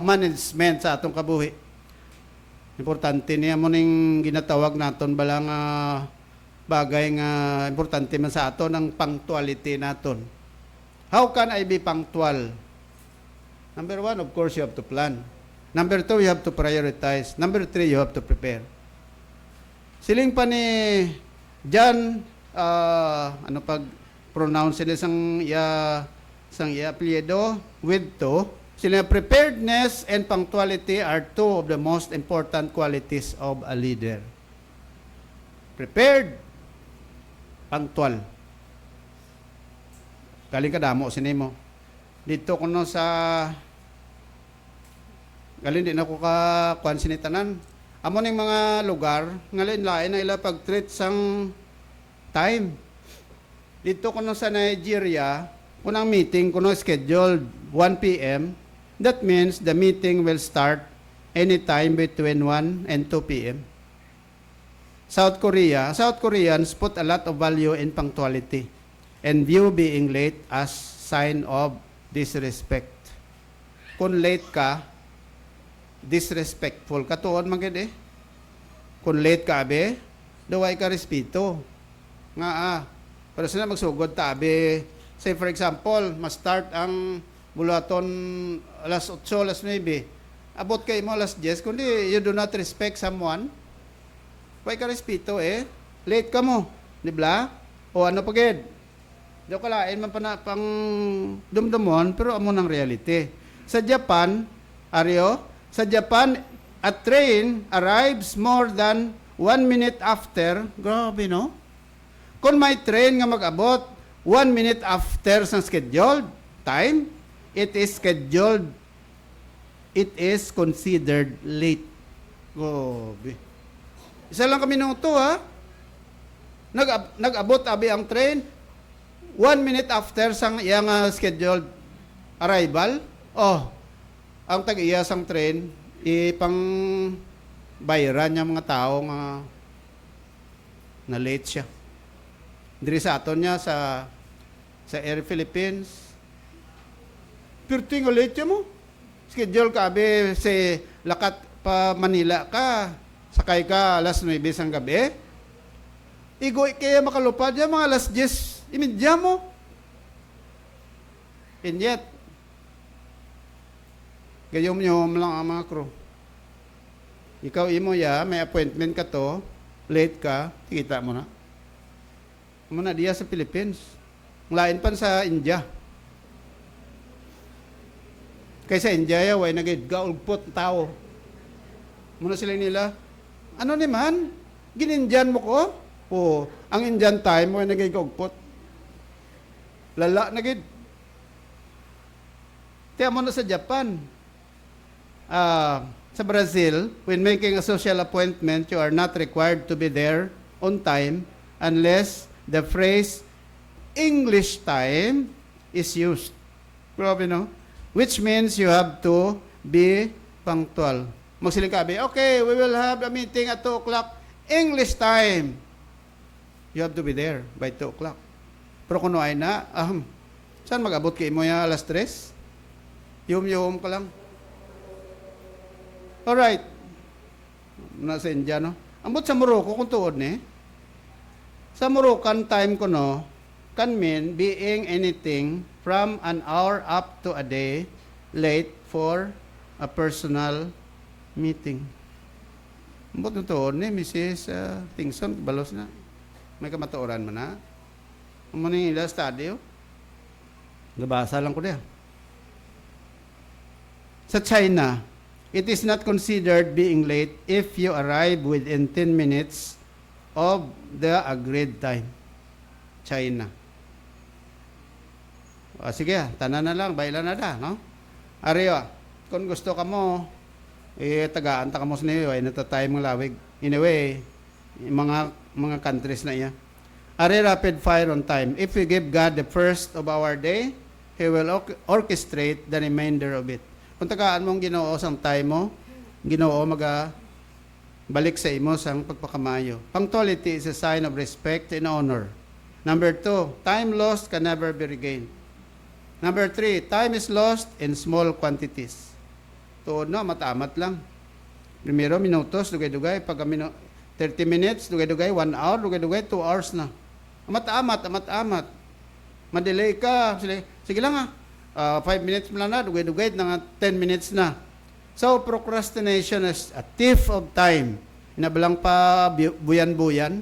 Speaker 1: management sa atong kabuhi. Importante niya mo ning ginatawag naton balang bagay nga importante man sa aton ang punctuality naton. How can I be punctual? Number one, of course, you have to plan. Number two, you have to prioritize. Number three, you have to prepare. Siling pa ni John, ano pag pronounce nila sang apelyido with to, sila preparedness and punctuality are two of the most important qualities of a leader. Prepared, punctual. Galing ka damo sinimo. Dito kuno sa galing din ako ka kuan sinitanan. Amo ning mga lugar ngalin lain na ila pag-treat sang time. Dito kuno sa Nigeria, kunang meeting kuno scheduled 1 p.m. That means the meeting will start anytime between 1 and 2 p.m. South Koreans put a lot of value in punctuality and view being late as sign of disrespect. Kung late ka, disrespectful ka tuon man gid eh. Kung late ka abe, daway ka respeto. Nga pero sila magsugod ta abe. Say for example, ma-start ang bulaton alas 8, alas 9. Abot kay mo alas 10, kundi you do not respect someone. Why ka respeto eh? Late ka mo, di ba? O ano pa gid? Di ko lain man pa na pang dumdumon, pero amo ng reality. Sa Japan, sa Japan, a train arrives more than 1 minute after. Grabe, no? Kung may train nga mag-abot 1 minute after sa scheduled time, it is considered late. Grabe. Isa lang kami minuto, ha? Nag-abot abi ang train 1 minute after sang iyang scheduled arrival. Oh, ang tag-iya sang train ipang bayaran niya mga tao nga na late siya. Diri sa aton niya sa Air Philippines. Pirti nga late siya mo. Schedule ka abi si lakat pa Manila ka. Sakay ka alas 9 sang gabi. Igoy kaya makalupad ya mga alas 10 imidya mo. And yet, gayom-yom lang ang mga crew. Ikaw imo ya, may appointment ka to, late ka, kita mo na. Muna diya sa Philippines. Lain pan sa India. Kaysa India ya, way nagid gaulpot tao. Muna sila nila, ano naman? Ginindian mo ko? O, ang Indian time way nagid gaulpot. Lala nagid. Tiyan mo na sa Japan. Sa Brazil, when making a social appointment, you are not required to be there on time unless the phrase English time is used. Grabe, no? Which means you have to be punctual. Magsiling ka, okay, we will have a meeting at 2 o'clock. English time. You have to be there by 2 o'clock. Pero kung ay na, saan mag-abot kayo mo ya alas 3? Yum-yum ka lang. Alright. Nasa India, no? Ambot sa Morocco, kung tuod ni. Sa Moroccan time ko, no, can mean being anything from an hour up to a day late for a personal meeting. Ambot na tuod ni, Mrs. Tingson, balos na. May kamatuoran mo na. Ang maning ila study, nabasa lang ko diyan. Sa China, it is not considered being late if you arrive within 10 minutes of the agreed time. China. Sige, tanan na lang, bailan na da, no? Ariyo, kung gusto ka mo, tagaan ta ka mo sa niyo, ay natatay mong lawig. Anyway, mga countries na iya. Ari rapid fire on time. If we give God the first of our day, He will orchestrate the remainder of it. Kung tagaan mong Ginoo sang time mo, Ginoo balik sa imo sang pagpakamayo. Punctuality is a sign of respect and honor. Number 2, time lost can never be regained. Number 3, time is lost in small quantities. Tuod na, matamat lang. Primero, minutos, dugay-dugay. Pag 30 minutes, dugay-dugay, 1 hour, dugay-dugay, 2 hours na. Amat-amat. Madelay ka. Sige lang 5 minutes na na, dugay-dugay na nga 10 minutes na. So, procrastination is a thief of time. Inabalang pa buyan-buyan.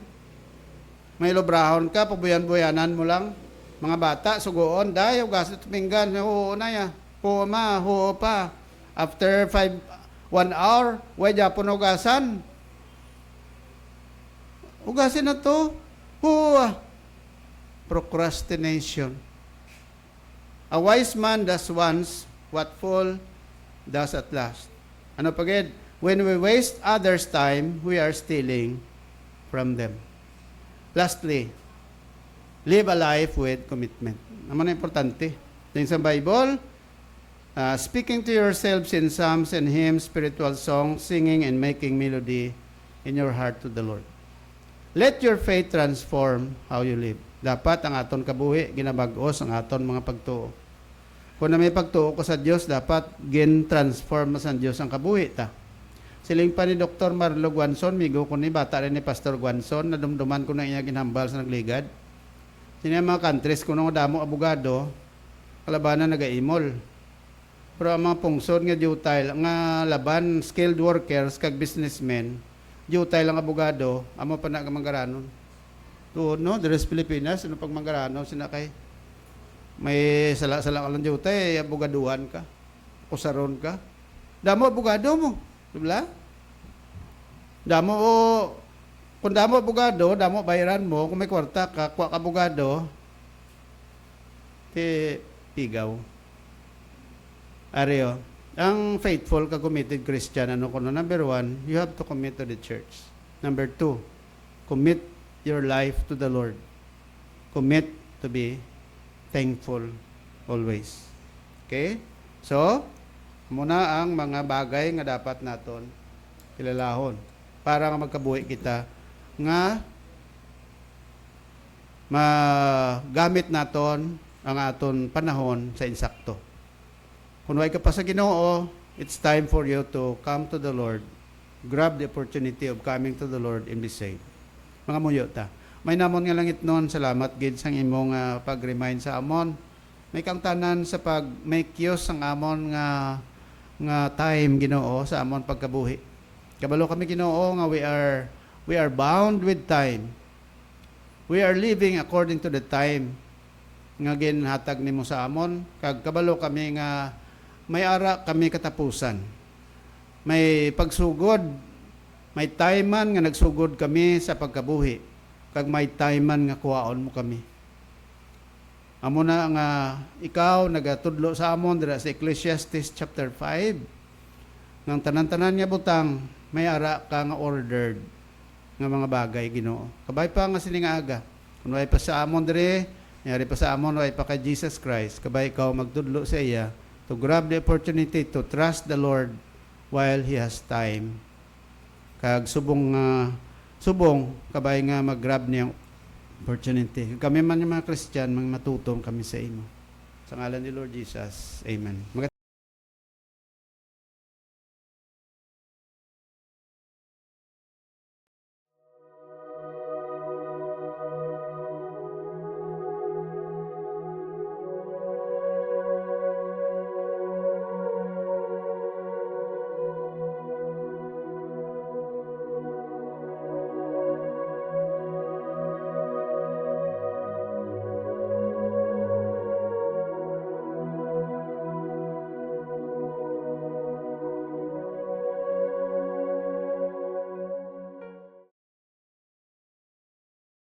Speaker 1: May lobrahon ka, pabuyan-buyanan mo lang. Mga bata, sugoon, dayo, gasit pinggan, oo na ya. Oo ma, oo pa. After 1 hour, way Japon ugasan. Ugasin na to. Oo. Procrastination. A wise man does once what fool does at last. Ano pagid? When we waste others' time, we are stealing from them. Lastly, live a life with commitment. Naman na importante. Din sa Bible, speaking to yourselves in psalms and hymns, spiritual songs, singing and making melody in your heart to the Lord. Let your faith transform how you live. Dapat ang aton kabuhi, ginabag-os ang aton mga pagtuo. Kung na may pagtuo ko sa Diyos, dapat gin-transform sa Diyos ang kabuhi ta. Siling pa ni Dr. Marlo Guanson, migo ko ni bata rin ni Pastor Guanson, nadumduman ko na iya ginhambal sa nagligad. Sino mga countries, kung nung damo abogado, kalabanan nagaimol. Pero ang mga pungsod nga jutay, nga laban, skilled workers, kag businessmen, jutay lang abogado, amo pa na manggaranon. Tuod no, deres Pilipinas, ano pag manggaranon, sinakay. May sala-sala ka lang jutay, abogaduhan ka, kusaron ka. Damo abogado mo, diba? Damo o, kung damo abogado, damo bayaran mo, kung may kwarta ka, kuha ka abogado, pigaw. Areo, ang faithful ka committed Christian, ano kuno? Number 1, you have to commit to the church. Number 2, commit your life to the Lord. Commit to be thankful always. Okay? So, muna ang mga bagay nga dapat naton kilalahon para nga magkabuhi kita nga magamit naton ang aton panahon sa insakto. Kung way ka pa sa Ginoo, it's time for you to come to the Lord. Grab the opportunity of coming to the Lord and be saved. Mga muyo ta. May namon nga langit noon, salamat gid sang imong pag-remind sa amon. May kang tanan sa pag-make use ang amon nga time Ginoo sa amon pagkabuhi. Kabalo kami Ginoo nga we are bound with time. We are living according to the time nga ginhatag nimo sa amon. Kag kabalo kami nga may ara kami katapusan. May pagsugod, may timeman nga nagsugod kami sa pagkabuhi. Kag may timeman nga kuhaon mo kami. Amo na nga ikaw nagatudlo sa amon dira sa Ecclesiastes chapter 5. Nang tanan-tanan nga butang, may ara ka nga ordered nga mga bagay Ginoo. Kabay pa nga sini nga aga. Kung way pa sa amon dire, yari pa sa amon way pa kay Jesus Christ, kabay ikaw magtudlo sa iya to grab the opportunity to trust the Lord while He has time. Kag subong kabay nga mag-grab niyang opportunity. Kami man yung mga Christian, mga matutong kami sa imo. Sa ngalan ni Lord Jesus, Amen.